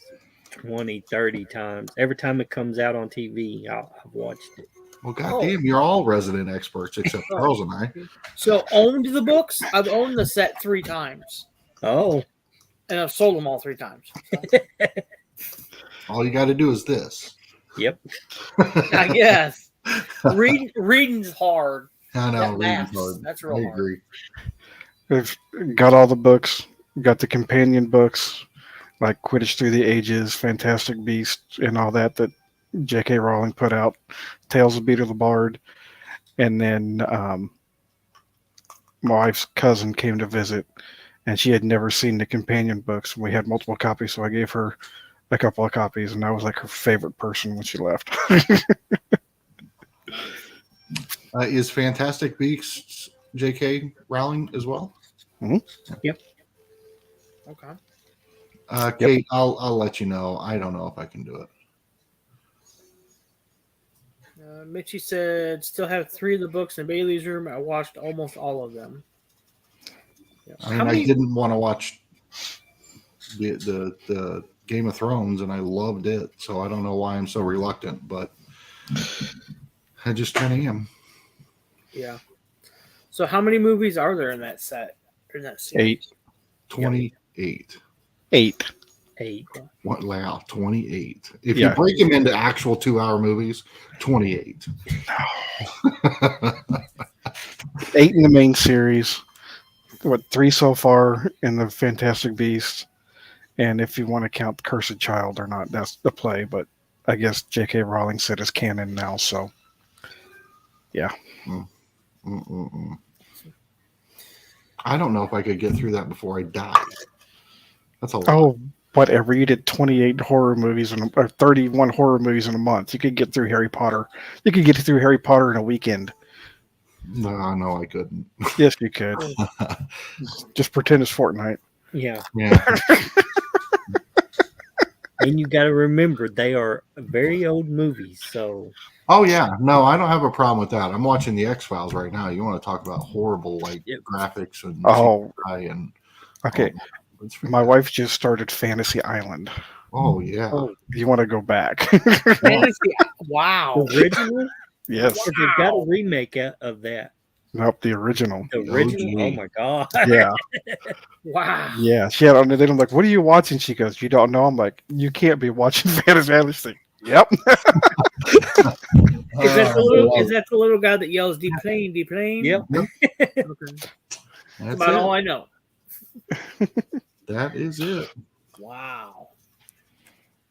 20, 30 times. Every time it comes out on TV, I've watched it. Well, goddamn, you're all resident experts except Charles and I. So owned the books. I've owned the set 3 times. Oh. And I've sold them all 3 times. So. All you got to do is this. Yep. I guess. Reading's hard. I know. Reading's hard. That's real I hard. agree. We've got all the books, got the companion books, like Quidditch Through the Ages, Fantastic Beasts, and all that J.K. Rowling put out, Tales of Peter the Bard. And then my wife's cousin came to visit, and she had never seen the companion books. We had multiple copies, so I gave her a couple of copies, and I was like her favorite person when she left. Is Fantastic Beasts J.K. Rowling as well? Mm-hmm. Yep. Okay. Kate, Yep. I'll let you know. I don't know if I can do it. Mitchie said, still have 3 of the books in Bailey's room. I watched almost all of them. Yeah. I mean, I didn't want to watch the Game of Thrones, and I loved it. So I don't know why I'm so reluctant, but I just kind of am. Yeah. So how many movies are there in that set? In that series? 28. 8. 8. What? Wow, 28. If Yeah. you break them into actual 2-hour movies, 28. 8 in the main series. 3 so far in the Fantastic Beasts. And if you want to count Cursed Child or not, that's the play. But I guess J.K. Rowling said it's canon now, so yeah. I don't know if I could get through that before I die. That's a lot. Oh, whatever. You did 28 horror movies or 31 horror movies in a month. You could get through Harry Potter. You could get through Harry Potter in a weekend. No, I couldn't. Yes, you could. Just pretend it's Fortnite. Yeah. Yeah. And you got to remember, they are very old movies. So. Oh yeah, no, I don't have a problem with that. I'm watching the X-Files right now. You want to talk about horrible graphics and CGI and okay. My wife just started Fantasy Island. Oh yeah. Oh, you want to go back? Fantasy. Wow. Original? Yes. Wow. They've got a remake of that. Nope, the original. The original? Oh my god. Yeah. Wow. Yeah. She had on the I'm like, what are you watching? She goes, you don't know. I'm like, you can't be watching Fantasy Island. She's like, yep. Is that the little guy that yells deplane, deplane? Yep. Okay. That's about all I know. That is it. Wow.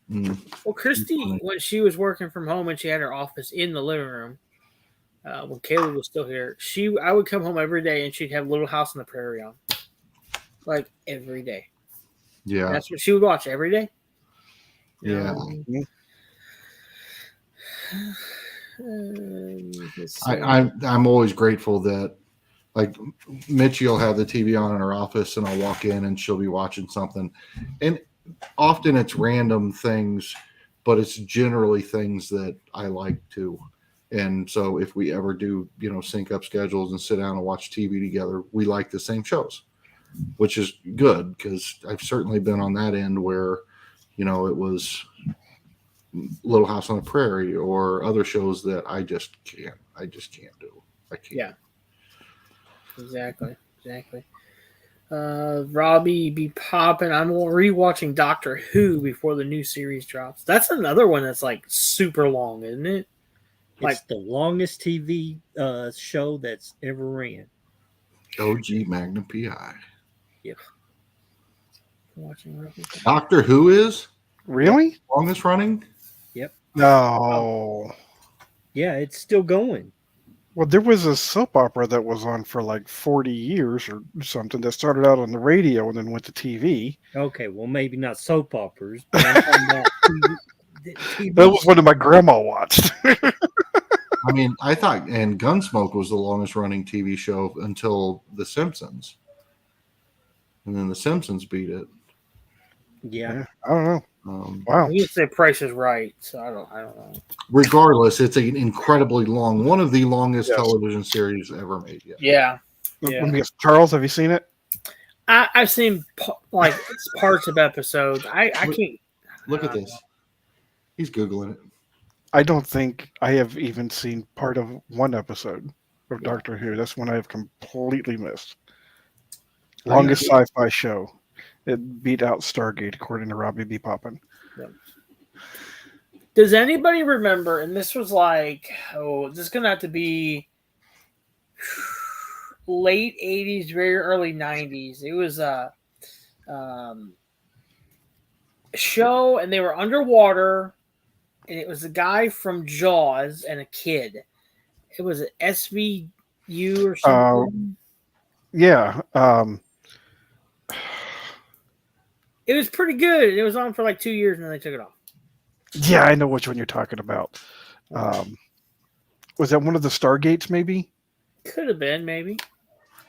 Well, Christy, when she was working from home and she had her office in the living room, when Kaylee was still here, I would come home every day and she'd have Little House on the Prairie on. Like every day. Yeah. That's what she would watch every day. Yeah. I'm always grateful that like Mitchie will have the TV on in her office and I'll walk in and she'll be watching something. And often it's random things, but it's generally things that I like too. And so if we ever do, sync up schedules and sit down and watch TV together, we like the same shows, which is good because I've certainly been on that end where, it was Little House on the Prairie or other shows that I just can't do. I can't. Yeah. Exactly. Robbie be popping. I'm rewatching Doctor Who before the new series drops. That's another one that's like super long, isn't it? It's the longest TV show that's ever ran. OG Magnum PI. Yep. Watching Doctor Who is really longest running. Yep. No. Yeah, it's still going. Well, there was a soap opera that was on for like 40 years or something that started out on the radio and then went to TV. Okay, well, maybe not soap operas, but I'm talking about TV. That was one of my grandma watched. I mean, I thought, and Gunsmoke was the longest running TV show until The Simpsons. And then The Simpsons beat it. Yeah. I don't know. Wow. You say Price is Right, so I don't know. Regardless, it's an incredibly long, one of the longest Yes. television series ever made. Yet. Yeah. Let me guess. Charles, have you seen it? I've seen like parts of episodes. I can't Look at this. He's Googling it. I don't think I have even seen part of one episode of Doctor Who. That's one I have completely missed. Longest sci-fi show. It beat out Stargate, according to Robbie B. Poppin. Does anybody remember? And this was like, this is gonna have to be late '80s, very early '90s. It was a show, and they were underwater, and it was a guy from Jaws and a kid. It was an SVU or something. Yeah. It was pretty good. It was on for like 2 years, and then they took it off. Yeah, I know which one you're talking about. Was that one of the Stargates, maybe? Could have been, maybe.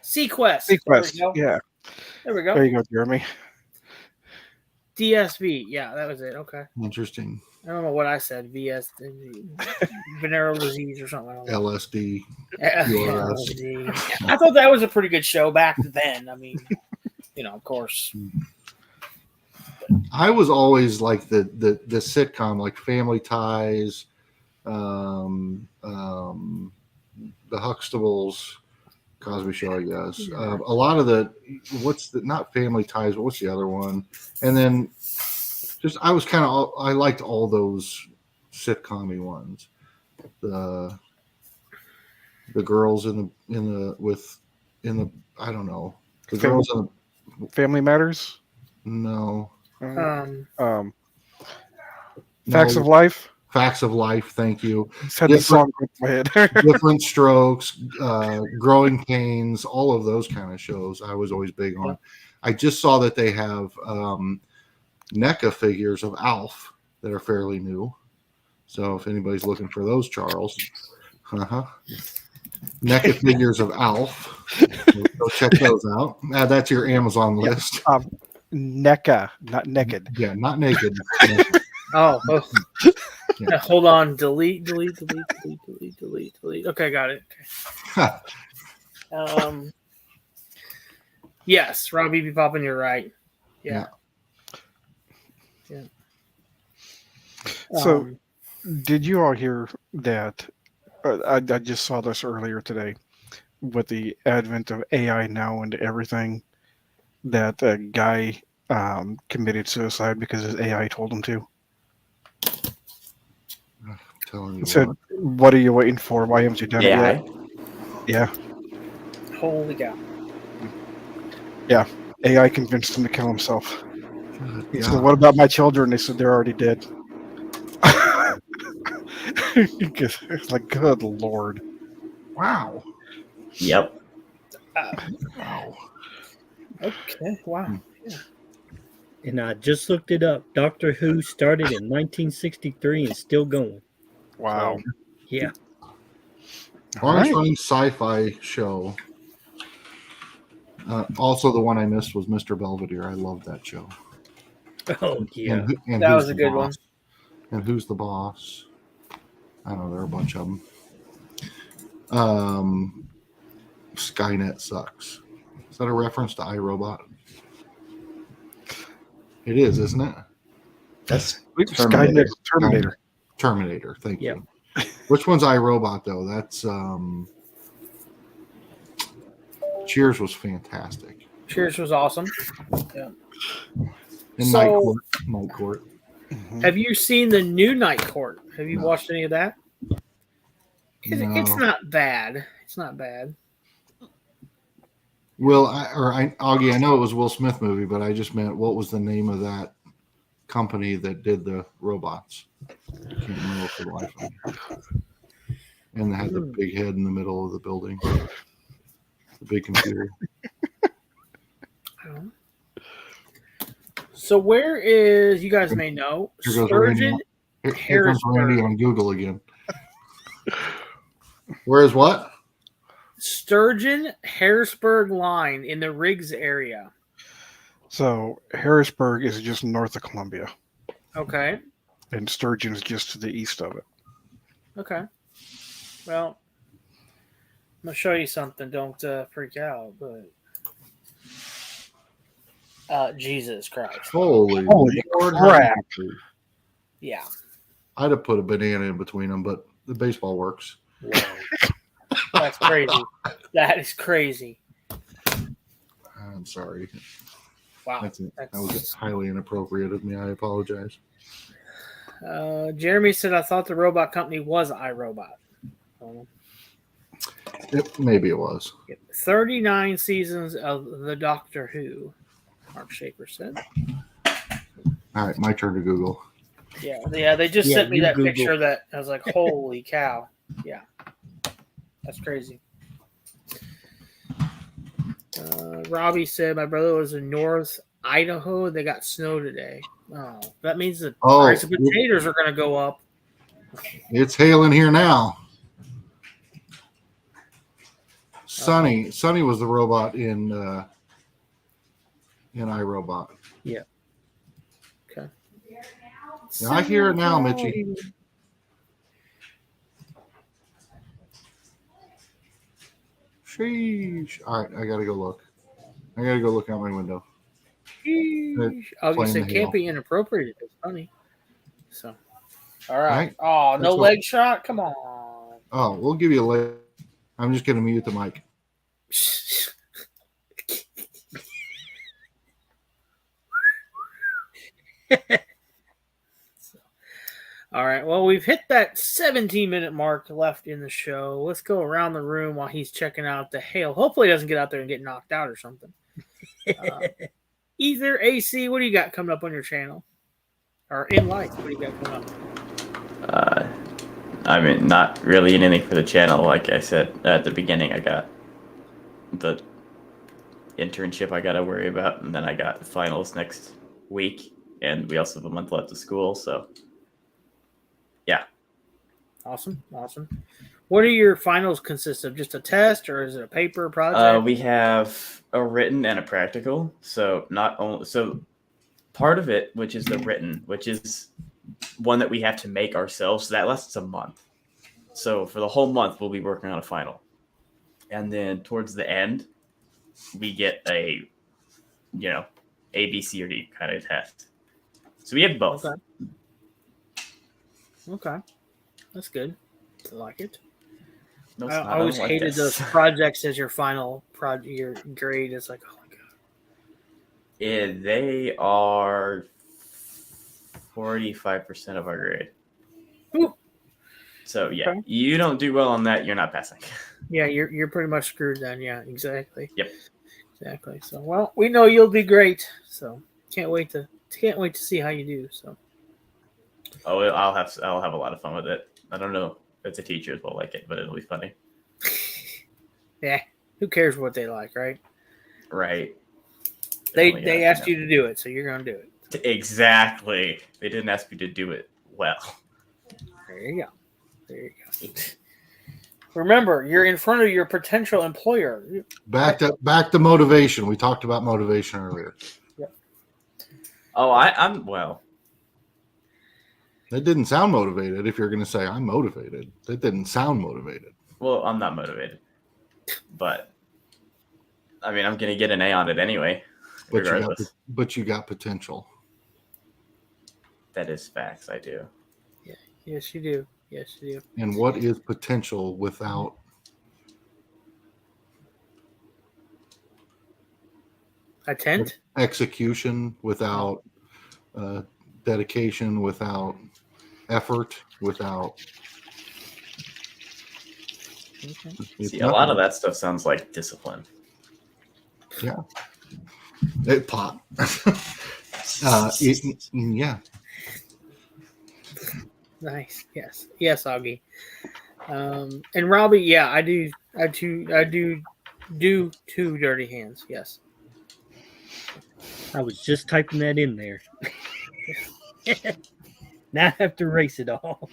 Sequest. Sequest. Yeah. There we go. There you go, Jeremy. DSV. Yeah, that was it. Okay. Interesting. I don't know what I said. VS. Venereal disease or something. I don't know. LSD. LSD. I thought that was a pretty good show back then. I mean, of course. I was always like the sitcom, like Family Ties, the Huxtables, Cosby Show, I guess. A lot of not Family Ties, but what's the other one? And then I liked all those sitcom-y ones. The girls in the I don't know. The girls in the Family Matters? No. Facts of Life. Facts of Life. Thank you. Had the song in my head. Different Strokes, Growing Pains, all of those kind of shows. I was always big on. I just saw that they have NECA figures of Alf that are fairly new. So if anybody's looking for those, Charles, NECA figures of Alf, go check those out. That's your Amazon list. NECA, not naked. Yeah, not naked. Oh. Yeah. Hold on. Delete. Okay, got it. Okay. Yes, Robbie B. Poppin, you're right. Yeah. So, did you all hear that? I just saw this earlier today with the advent of AI now into everything. That a guy committed suicide because his AI told him to. Telling you Said, "What are you waiting for? Why haven't you done it yet?" Yeah. Holy cow. Yeah. AI convinced him to kill himself. He said, God. "What about my children?" They said they're already dead. It's like, good Lord. Wow. Yep. Wow. Okay. Wow. Yeah. And I just looked it up. Doctor Who started in 1963 and still going. Wow. So, yeah. Longest running sci-fi show. Also, the one I missed was Mr. Belvedere. I love that show. Oh, yeah. And That Who's was a the good Boss? one. And Who's the Boss? I don't know. There are a bunch of them. Skynet sucks. Is that a reference to iRobot? It is, isn't it? That's Skynet Terminator. Terminator. Thank Yep. you. Which one's iRobot though? That's Cheers was fantastic. Cheers was awesome. Yeah. And So- Night Court. Have you seen the new Night Court? Have you No. watched any of that? It's No. not bad. It's not bad. Augie, I know it was Will Smith movie, but I just meant what was the name of that company that did the robots? I can't remember for the life of me. And they had the big head in the middle of the building. The big computer. So where is, you guys may know, Here goes Randy. Sturgeon Here comes Randy Harrisburg. on Google again. Where is what? Sturgeon Harrisburg line in the Riggs area. So Harrisburg is just north of Columbia. Okay. and Sturgeon is just to the east of it. Okay. Well, I'm gonna show you something. Don't freak out. But Jesus Christ. Holy Holy Lord, crap. Yeah. I'd have put a banana in between them, but the baseball works. Whoa. That's crazy. That is crazy. I'm sorry. Wow. That was highly inappropriate of me. I apologize. Jeremy said, I thought the robot company was iRobot. Maybe it was. 39 seasons of the Doctor Who, Mark Shaper said. All right, my turn to Google. Yeah, they just sent me that Google. picture that I was like, holy cow. Yeah. That's crazy. Robbie said, my brother was in North Idaho. They got snow today. Oh, that means the price of potatoes are going to go up. It's hailing here now. Sonny was the robot in iRobot. Yeah. Okay. Yeah, I hear it now, Mitchie. Sheesh. All right, I gotta go look. I gotta go look out my window. I was going to say, Playing the can't hail. be inappropriate. It's funny. So, all right. Right. Oh, no That's what- leg shot? Come on. Oh, we'll give you a leg. I'm just gonna mute the mic. All right. Well, we've hit that 17-minute mark left in the show. Let's go around the room while he's checking out the hail. Hopefully, he doesn't get out there and get knocked out or something. Either AC, what do you got coming up on your channel? Or in life, what do you got coming up? I mean, not really anything for the channel. Like I said at the beginning, I got the internship I got to worry about, and then I got finals next week, and we also have a month left of school. So, yeah. Awesome. What are your finals consist of? Just a test, or is it a paper project? We have a written and a practical. So part of it, which is the written, which is one that we have to make ourselves. So that lasts a month. So for the whole month, we'll be working on a final. And then towards the end, we get a, A, B, C, or D kind of test. So we have both. Okay. That's good. I like it. No, it's I not. always don't like hated this. those projects as your final project. Your grade is like, oh my god. Yeah, they are 45% of our grade. Ooh. So yeah, Okay. you don't do well on that, you're not passing. Yeah, you're pretty much screwed then. Yeah, exactly. Yep. Exactly. So well, we know you'll be great. So can't wait to see how you do. So Oh, I'll have a lot of fun with it. I don't know if the teachers will like it, but it'll be funny. yeah, who cares what they like, right? Right. They asked you to do it, so you're gonna do it. Exactly. They didn't ask me to do it well. There you go. Remember, you're in front of your potential employer. Back to motivation. We talked about motivation earlier. Oh, I'm well. That didn't sound motivated. If you're going to say I'm motivated, that didn't sound motivated. Well, I'm not motivated, but I mean, I'm gonna get an A on it anyway. Regardless, But you got potential. that is facts. I do. Yes, you do. And what is potential without A tent? execution, without dedication, without effort, without? Okay. It's See, a lot of that stuff sounds like discipline. Yeah. It pop. Yeah. Nice. Yes, Augie. And Robbie, yeah, I do two dirty hands. Yes. I was just typing that in there. Now I have to erase it all.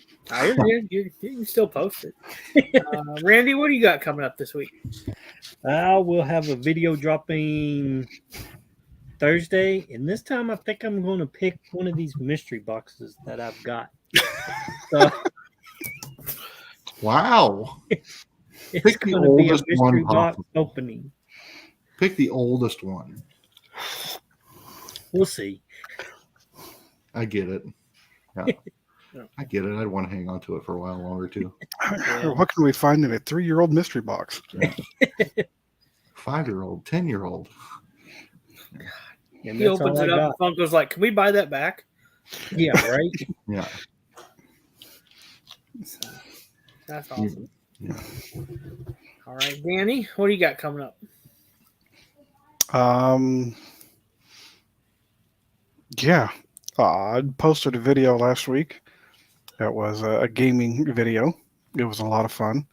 You can still post it. Randy, what do you got coming up this week? We'll have a video dropping Thursday, and this time I think I'm going to pick one of these mystery boxes that I've got. So Wow. it's Pick the going to be a oldest mystery one box possible. opening. Pick the oldest one. We'll see. I get it. Yeah. I get it. I'd want to hang on to it for a while longer too. What can we find in a 3-year-old mystery box? 5-year-old, 10-year-old. And He that's opens all it I up. got. And Funko's like, "Can we buy that back?" Yeah, right. Yeah. So, that's awesome. Yeah. All right, Danny, what do you got coming up? Yeah. I posted a video last week. That was a gaming video. It was a lot of fun.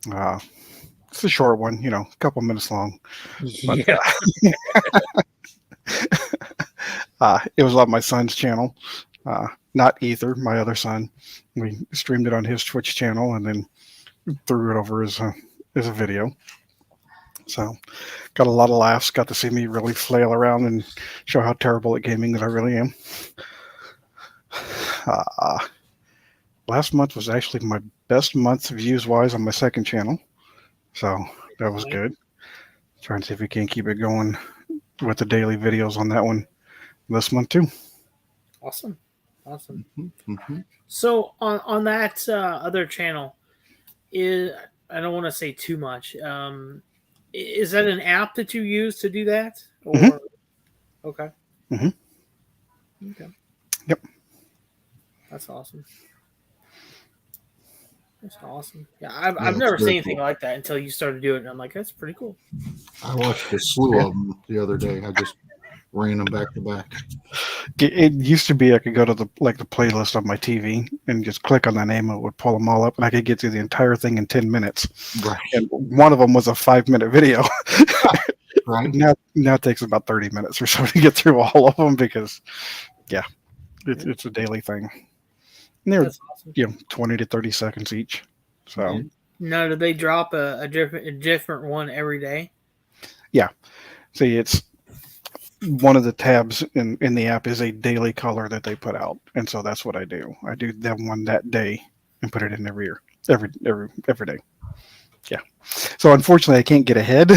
It's a short one, a couple minutes long. But, Yeah. it was on my son's channel, not Ether, my other son. We streamed it on his Twitch channel and then threw it over as a video. So got a lot of laughs, got to see me really flail around and show how terrible at gaming that I really am. Last month was actually my best month views-wise on my second channel. So that was good. Trying to see if we can keep it going with the daily videos on that one this month too. Awesome. Mm-hmm. So on that other channel, I don't want to say too much. Is that an app that you use to do that? Or okay. Okay. Yep. That's awesome. That's awesome. Yeah, I've never seen anything like that until you started doing it. And I'm like, that's pretty cool. I watched a slew of them the other day. I just ran them back to back. It used to be I could go to the playlist on my TV and just click on the name and it would pull them all up and I could get through the entire thing in 10 minutes. Right. And one of them was a 5-minute video. Right. Now it takes about 30 minutes or so to get through all of them because, it's a daily thing. And they're That's awesome. 20 to 30 seconds each. So now, do they drop a different one every day? Yeah. See, it's one of the tabs in the app is a daily color that they put out, and so that's what I do. I do that one that day and put it in every day. Yeah. So unfortunately, I can't get ahead.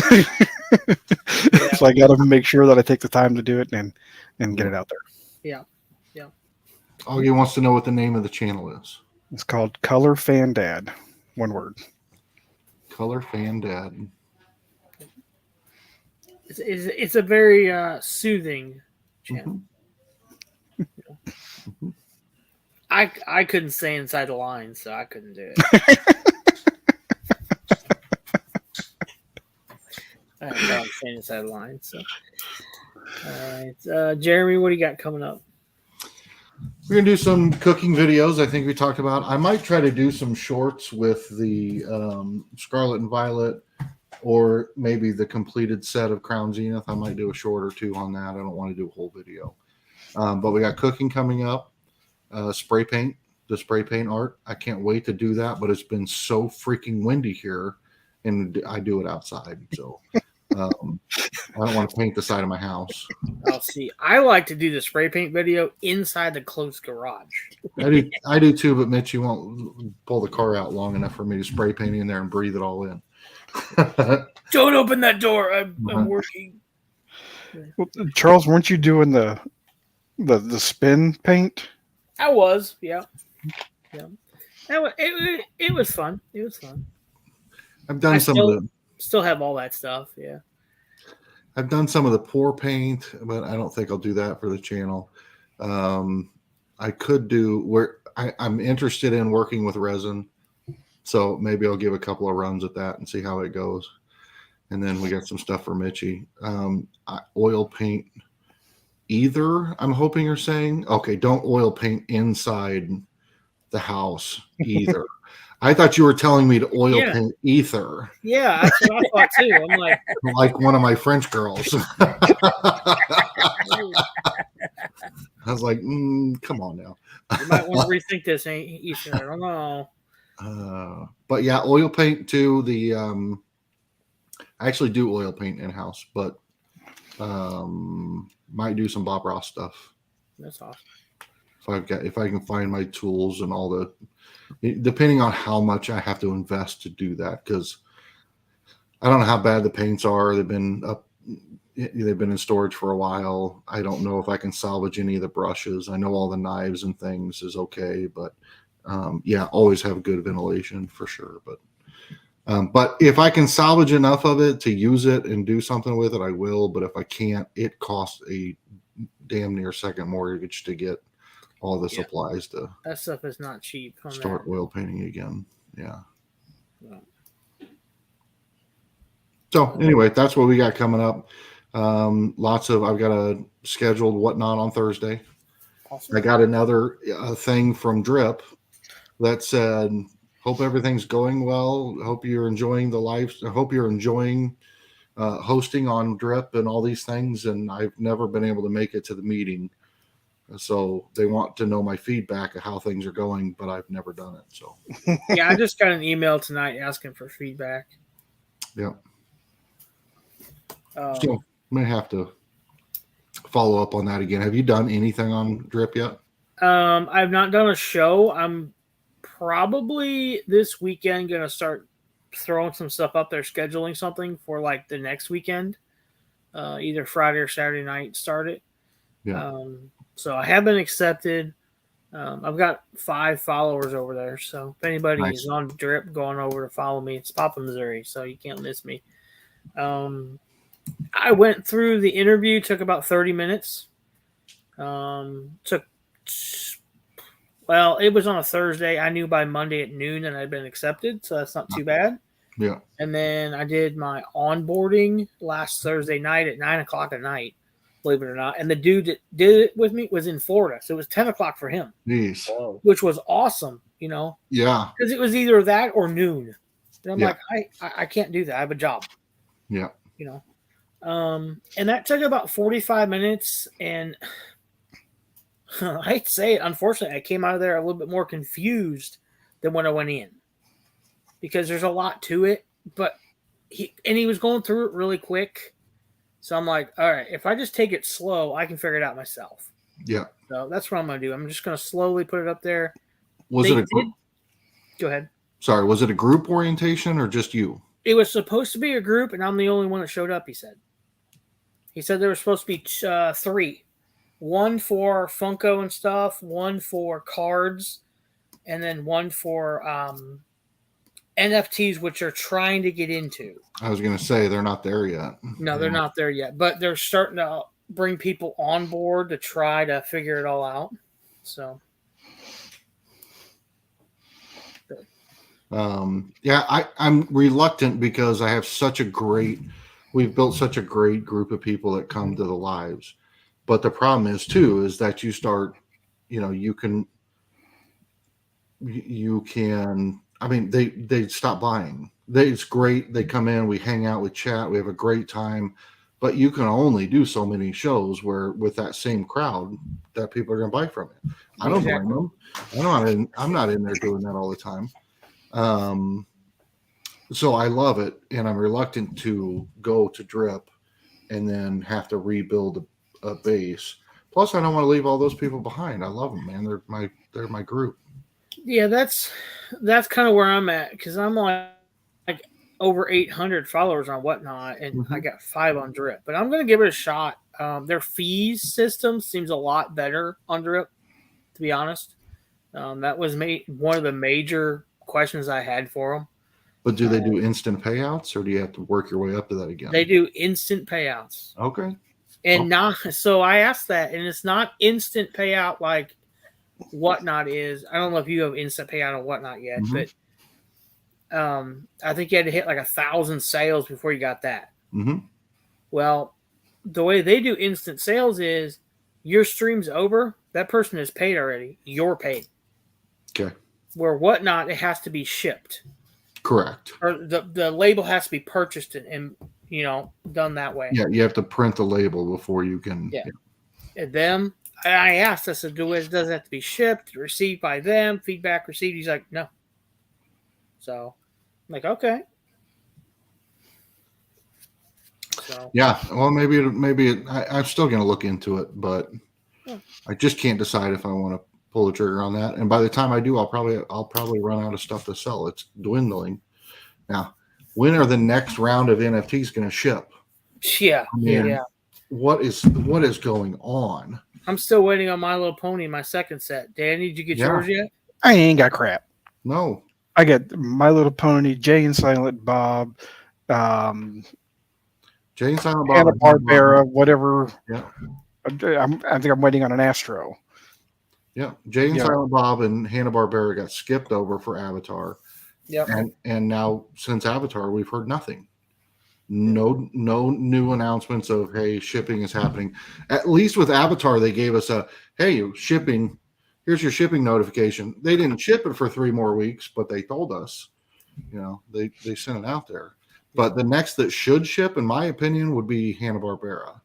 So I got to make sure that I take the time to do it and get it out there. Yeah. Augie wants to know what the name of the channel is. It's called Color Fan Dad. One word. Color Fan Dad. It's a very soothing channel. Mm-hmm. I couldn't stay inside the lines, so I couldn't do it. I can't stay inside the lines. So, all right, Jeremy, what do you got coming up? We're going to do some cooking videos. I think we talked about. I might try to do some shorts with the Scarlet and Violet, or maybe the completed set of Crown Zenith. I might do a short or two on that. I don't want to do a whole video. But we got cooking coming up. The spray paint art. I can't wait to do that, but it's been so freaking windy here, and I do it outside. So I don't want to paint the side of my house. I'll see. I like to do the spray paint video inside the closed garage. I do too, but Mitch, you won't pull the car out long enough for me to spray paint in there and breathe it all in. Don't open that door. I'm working. Well, Charles, weren't you doing the spin paint? I was, yeah. It was fun. It was fun. I've done still have all that stuff. Yeah. I've done some of the pour paint, but I don't think I'll do that for the channel. I could do I'm interested in working with resin, so maybe I'll give a couple of runs at that and see how it goes. And then we got some stuff for Mitchie. Oil paint either. I'm hoping you're saying, okay, don't oil paint inside the house either. I thought you were telling me to oil paint ether. Yeah, that's what I thought too. I'm like one of my French girls. I was like, come on now. You might want to rethink this, Ethan. I don't know. But yeah, oil paint too. I actually do oil paint in house, but Might do some Bob Ross stuff. That's awesome. If I can find my tools and all the, depending on how much I have to invest to do that, because I don't know how bad the paints are. They've been in storage for a while. I don't know if I can salvage any of the brushes. I know all the knives and things is okay, but always have good ventilation for sure. But if I can salvage enough of it to use it and do something with it, I will. But if I can't, it costs a damn near second mortgage to get all the supplies to. That stuff is not cheap. Start oil painting again. Yeah. So anyway, that's what we got coming up. I've got a scheduled whatnot on Thursday. Awesome. I got another thing from Drip that said, hope everything's going well. Hope you're enjoying the live. I hope you're enjoying hosting on Drip and all these things. And I've never been able to make it to the meeting. So they want to know my feedback of how things are going, but I've never done it. So yeah, I just got an email tonight asking for feedback. Yeah. So I may have to follow up on that again. Have you done anything on Drip yet? I've not done a show. I'm probably this weekend going to start throwing some stuff up there, scheduling something for like the next weekend, either Friday or Saturday night. Start it. Yeah. So I have been accepted. I've got 5 followers over there. So if anybody is on Drip going over to follow me, it's Papa Missouri. So you can't miss me. I went through the interview, took about 30 minutes. It was on a Thursday. I knew by Monday at noon that I'd been accepted, so that's not too bad. Yeah. And then I did my onboarding last Thursday night at 9:00 at night, believe it or not. And the dude that did it with me was in Florida, so it was 10 o'clock for him. Jeez. Which was awesome, you know? Yeah. Because it was either that or noon. And I'm like, I can't do that. I have a job. Yeah. You know? And that took about 45 minutes, and I hate to say it, unfortunately, I came out of there a little bit more confused than when I went in, because there's a lot to it, but he was going through it really quick. So I'm like, all right, if I just take it slow, I can figure it out myself. Yeah. So that's what I'm going to do. I'm just going to slowly put it up there. Go ahead. Sorry. Was it a group orientation or just you? It was supposed to be a group, and I'm the only one that showed up, he said. He said there were supposed to be 3. 1 for Funko and stuff, 1 for cards, and then 1 for NFTs, which they're trying to get into. I was going to say they're not there yet. No, they're not there yet, but they're starting to bring people on board to try to figure it all out. So, I'm reluctant because I have we've built such a great group of people that come to the lives. But the problem is that you start, you can, I mean, they stop buying. It's great. They come in, we hang out, we chat, we have a great time, but you can only do so many shows where with that same crowd that people are going to buy from you. I don't blame them. I'm not in there doing that all the time. So I love it, and I'm reluctant to go to Drip and then have to rebuild a base. Plus, I don't want to leave all those people behind. I love them, man. They're my group. Yeah, that's kind of where I'm at, because I'm like over 800 followers on Whatnot, and I got 5 on Drip. But I'm going to give it a shot. Their fees system seems a lot better on Drip, to be honest. That was one of the major questions I had for them. But do they do instant payouts, or do you have to work your way up to that again? They do instant payouts. Okay. And so I asked that, and it's not instant payout like Whatnot is. I don't know if you have instant payout on Whatnot yet, but I think you had to hit like 1,000 sales before you got that. Well, the way they do instant sales is your stream's over, that person is paid already, you're paid. Okay. Where Whatnot, it has to be shipped. Correct. Or the label has to be purchased and done that way. Yeah, you have to print the label before you can. Yeah. And them, I asked, I said, does it have to be shipped, received by them, feedback received? He's like, no. So I'm like, okay. So Yeah, well, I'm still going to look into it, but Yeah. I just can't decide if I want to pull the trigger on that. And by the time I do, I'll probably run out of stuff to sell. It's dwindling. Now, when are the next round of NFTs going to ship? yeah, I mean, yeah. what is going on? I'm still waiting on My Little Pony, my second set. Danny, did you get Yeah. yours yet? I ain't got crap. No, I got My Little Pony, Jay and Silent Bob, Jay and Silent Bob, Hanna-Barbera, whatever. Yeah. I think I'm waiting on an Astro. Yeah, Jay and Yeah. Silent Bob and Hanna-Barbera got skipped over for Avatar. Yep. And now since Avatar, we've heard nothing. No new announcements of, hey, shipping is happening. At least with Avatar, they gave us a, hey, shipping. Here's your shipping notification. They didn't ship it for 3 more weeks, but they told us. They sent it out there. But the next that should ship, in my opinion, would be Hanna-Barbera,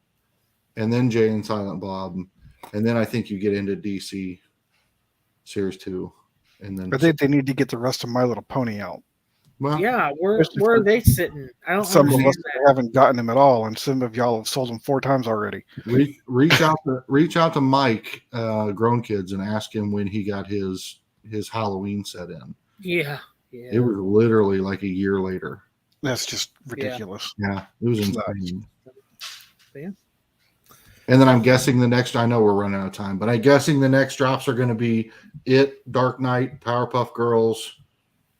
and then Jay and Silent Bob, and then I think you get into DC Series 2, and then I think they need to get the rest of My Little Pony out. well, Yeah, where are they sitting? I don't Some of understand us haven't gotten them at all, and some of y'all have sold them 4 times already. reach out to Mike Grown Kids and ask him when he got his Halloween set in. Yeah. It was literally like a year later. That's just ridiculous. Yeah, it was It's insane. Yeah. And then I'm guessing the next, I know we're running out of time, but I'm guessing the next drops are going to be It, Dark Knight, Powerpuff Girls,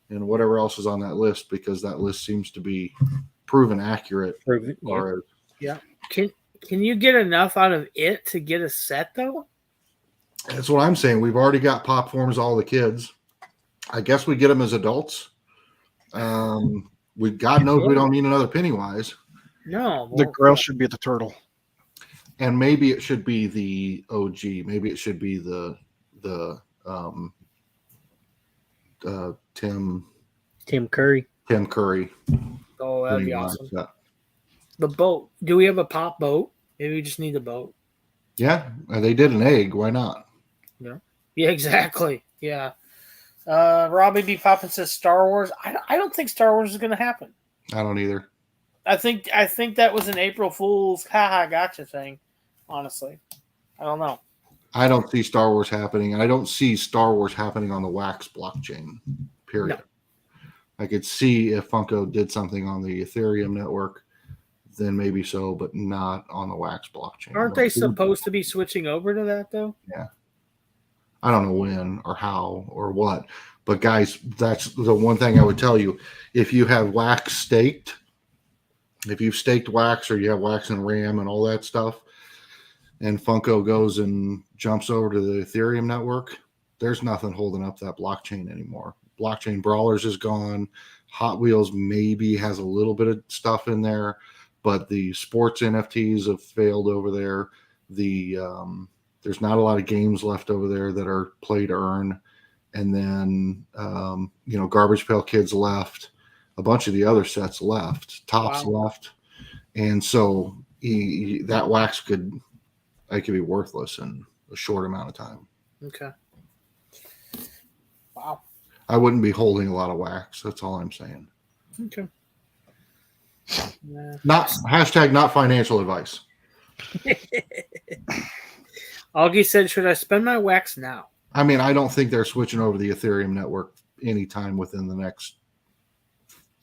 and whatever else is on that list, because that list seems to be proven accurate. Yeah. Can you get enough out of It to get a set though? That's what I'm saying. We've already got pop forms, all the kids. I guess we get them as adults. God knows we don't need another Pennywise. No. The girl should be the turtle. And maybe it should be the OG. Maybe it should be the Tim Curry. Tim Curry. Oh, that'd be awesome. Yeah. The boat. Do we have a pop boat? Maybe we just need a boat. Yeah, they did an egg. Why not? Yeah, exactly. Yeah. Robbie B. Poppin says Star Wars. I don't think Star Wars is going to happen. I don't either. I think that was an April Fool's haha gotcha thing. Honestly, I don't know. I don't see Star Wars happening. I don't see Star Wars happening on the Wax blockchain. Period. No. I could see if Funko did something on the Ethereum network, then maybe so, but not on the Wax blockchain. Aren't they supposed to be switching over to that though? Yeah. I don't know when or how or what, but guys, that's the one thing I would tell you. If you have Wax staked, if you've staked Wax or you have Wax and RAM and all that stuff, and Funko goes and jumps over to the Ethereum network, there's nothing holding up that blockchain anymore. Blockchain Brawlers is gone. Hot Wheels maybe has a little bit of stuff in there, but the sports NFTs have failed over there. There's not a lot of games left over there that are play to earn. And then, Garbage Pail Kids left. A bunch of the other sets left. Tops left. And so that Wax could be worthless in a short amount of time. Okay. Wow. I wouldn't be holding a lot of Wax. That's all I'm saying. Okay. Not financial advice. Augie said, should I spend my Wax now? I mean, I don't think they're switching over to the Ethereum network anytime within the next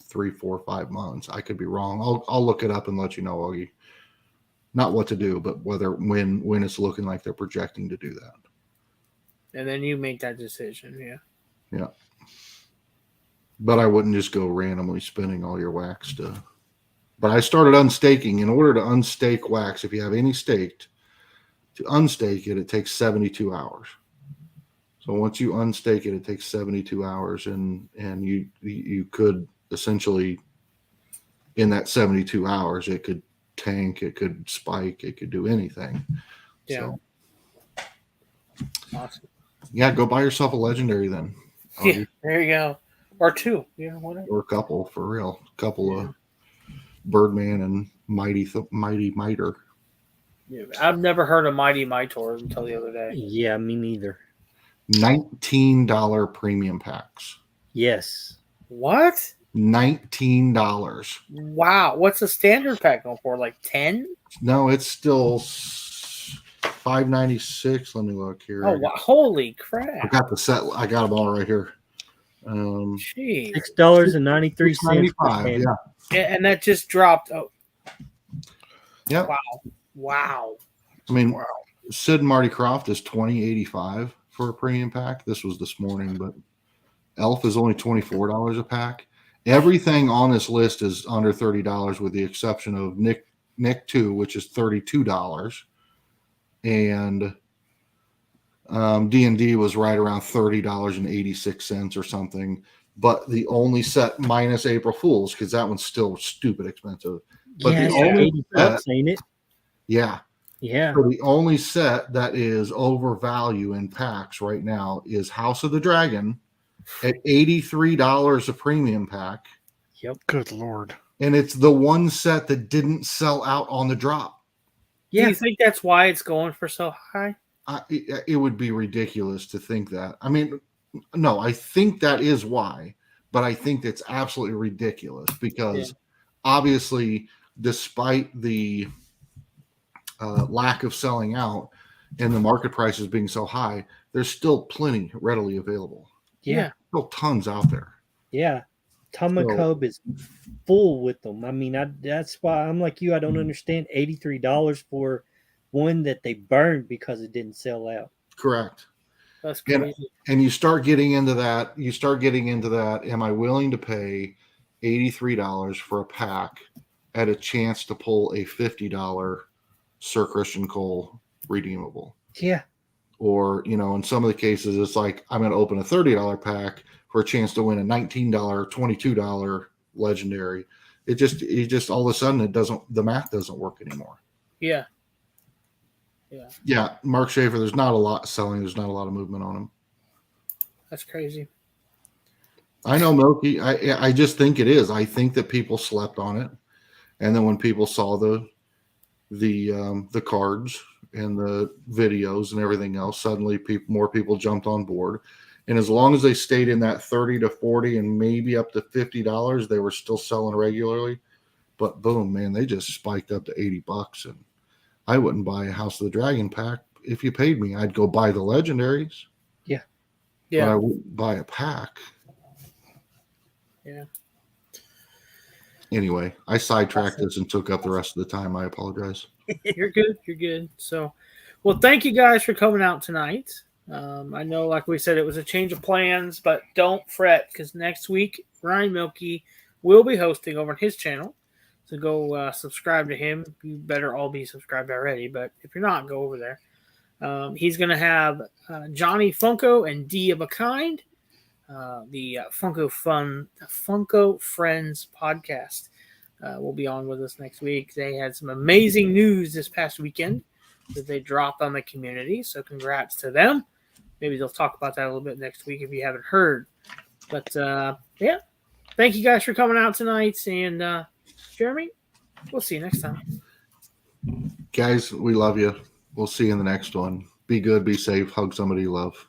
3, 4, 5 months. I could be wrong. I'll look it up and let you know, Augie. Not what to do, but when it's looking like they're projecting to do that. And then you make that decision, yeah. Yeah. But I wouldn't just go randomly spinning all your Wax But I started unstaking. In order to unstake Wax, if you have any staked, to unstake it takes 72 hours. So once you unstake it takes 72 hours, and you could essentially, in that 72 hours, it could tank, it could spike, it could do anything. Yeah. So, awesome. Yeah, go buy yourself a legendary then. Yeah, there you go. Or 2, whatever. Or a couple, for real. A couple of Birdman and Mighty Miter. Yeah, I've never heard of Mighty Mitor until the other day. Yeah, me neither. $19 premium packs. Yes. What? $19. Wow. What's the standard pack going for? Like 10? No, it's still $5.96. Let me look here. Oh, wow. Holy I crap. got the set. I got them all right here. Jeez. $6.93. $6.95. Yeah. And that just dropped. Oh, Yeah. wow. Wow. I mean, Sid and Marty Croft is $20.85 for a premium pack. This was this morning, but Elf is only $24 a pack. Everything on this list is under $30, with the exception of Nick 2, which is $32, and D&D was right around $30.86 or something. But the only set minus April Fools, because that one's still stupid expensive. But Yeah, the it's only 80 bucks, ain't it? Yeah. Yeah. So the only set that is overvalue in packs right now is House of the Dragon at $83 a premium pack. Yep. Good Lord. And it's the one set that didn't sell out on the drop. Do you think that's why it's going for so high? It would be ridiculous to think that. I mean, no, I think that is why, but I think that's absolutely ridiculous because obviously, despite the lack of selling out and the market prices being so high, there's still plenty readily available. Yeah. Still tons out there. Yeah. Tomahawk is full with them. I mean, that's why I'm like you. I don't understand $83 for one that they burned because it didn't sell out. Correct. That's crazy. And you start getting into that. Am I willing to pay $83 for a pack at a chance to pull a $50 Sir Christian Cole redeemable? Yeah. Or, in some of the cases, it's like I'm going to open a $30 pack for a chance to win a $19, $22 legendary. It just all of a sudden the math doesn't work anymore. Yeah. Yeah. Mark Schaefer, there's not a lot selling. There's not a lot of movement on him. That's crazy. I know, Milky. I just think it is. I think that people slept on it. And then when people saw the cards and the videos and everything else, suddenly more people jumped on board. And as long as they stayed in that $30 to $40 and maybe up to $50, they were still selling regularly. But boom, man, they just spiked up to $80. And I wouldn't buy a House of the Dragon pack if you paid me. I'd go buy the legendaries. Yeah. But I wouldn't buy a pack. Yeah. Anyway, I sidetracked this and took up the rest of the time. I apologize. You're good. So, well, thank you guys for coming out tonight. I know, like we said, it was a change of plans, but don't fret because next week, Ryan Milky will be hosting over on his channel. So go subscribe to him. You better all be subscribed already, but if you're not, go over there. He's going to have Johnny Funko and D of a Kind, the Funko Friends podcast. Will be on with us next week. They had some amazing news this past weekend that they dropped on the community. So congrats to them. Maybe they'll talk about that a little bit next week if you haven't heard. But thank you guys for coming out tonight. And Jeremy, we'll see you next time. Guys, we love you. We'll see you in the next one. Be good, be safe, hug somebody you love.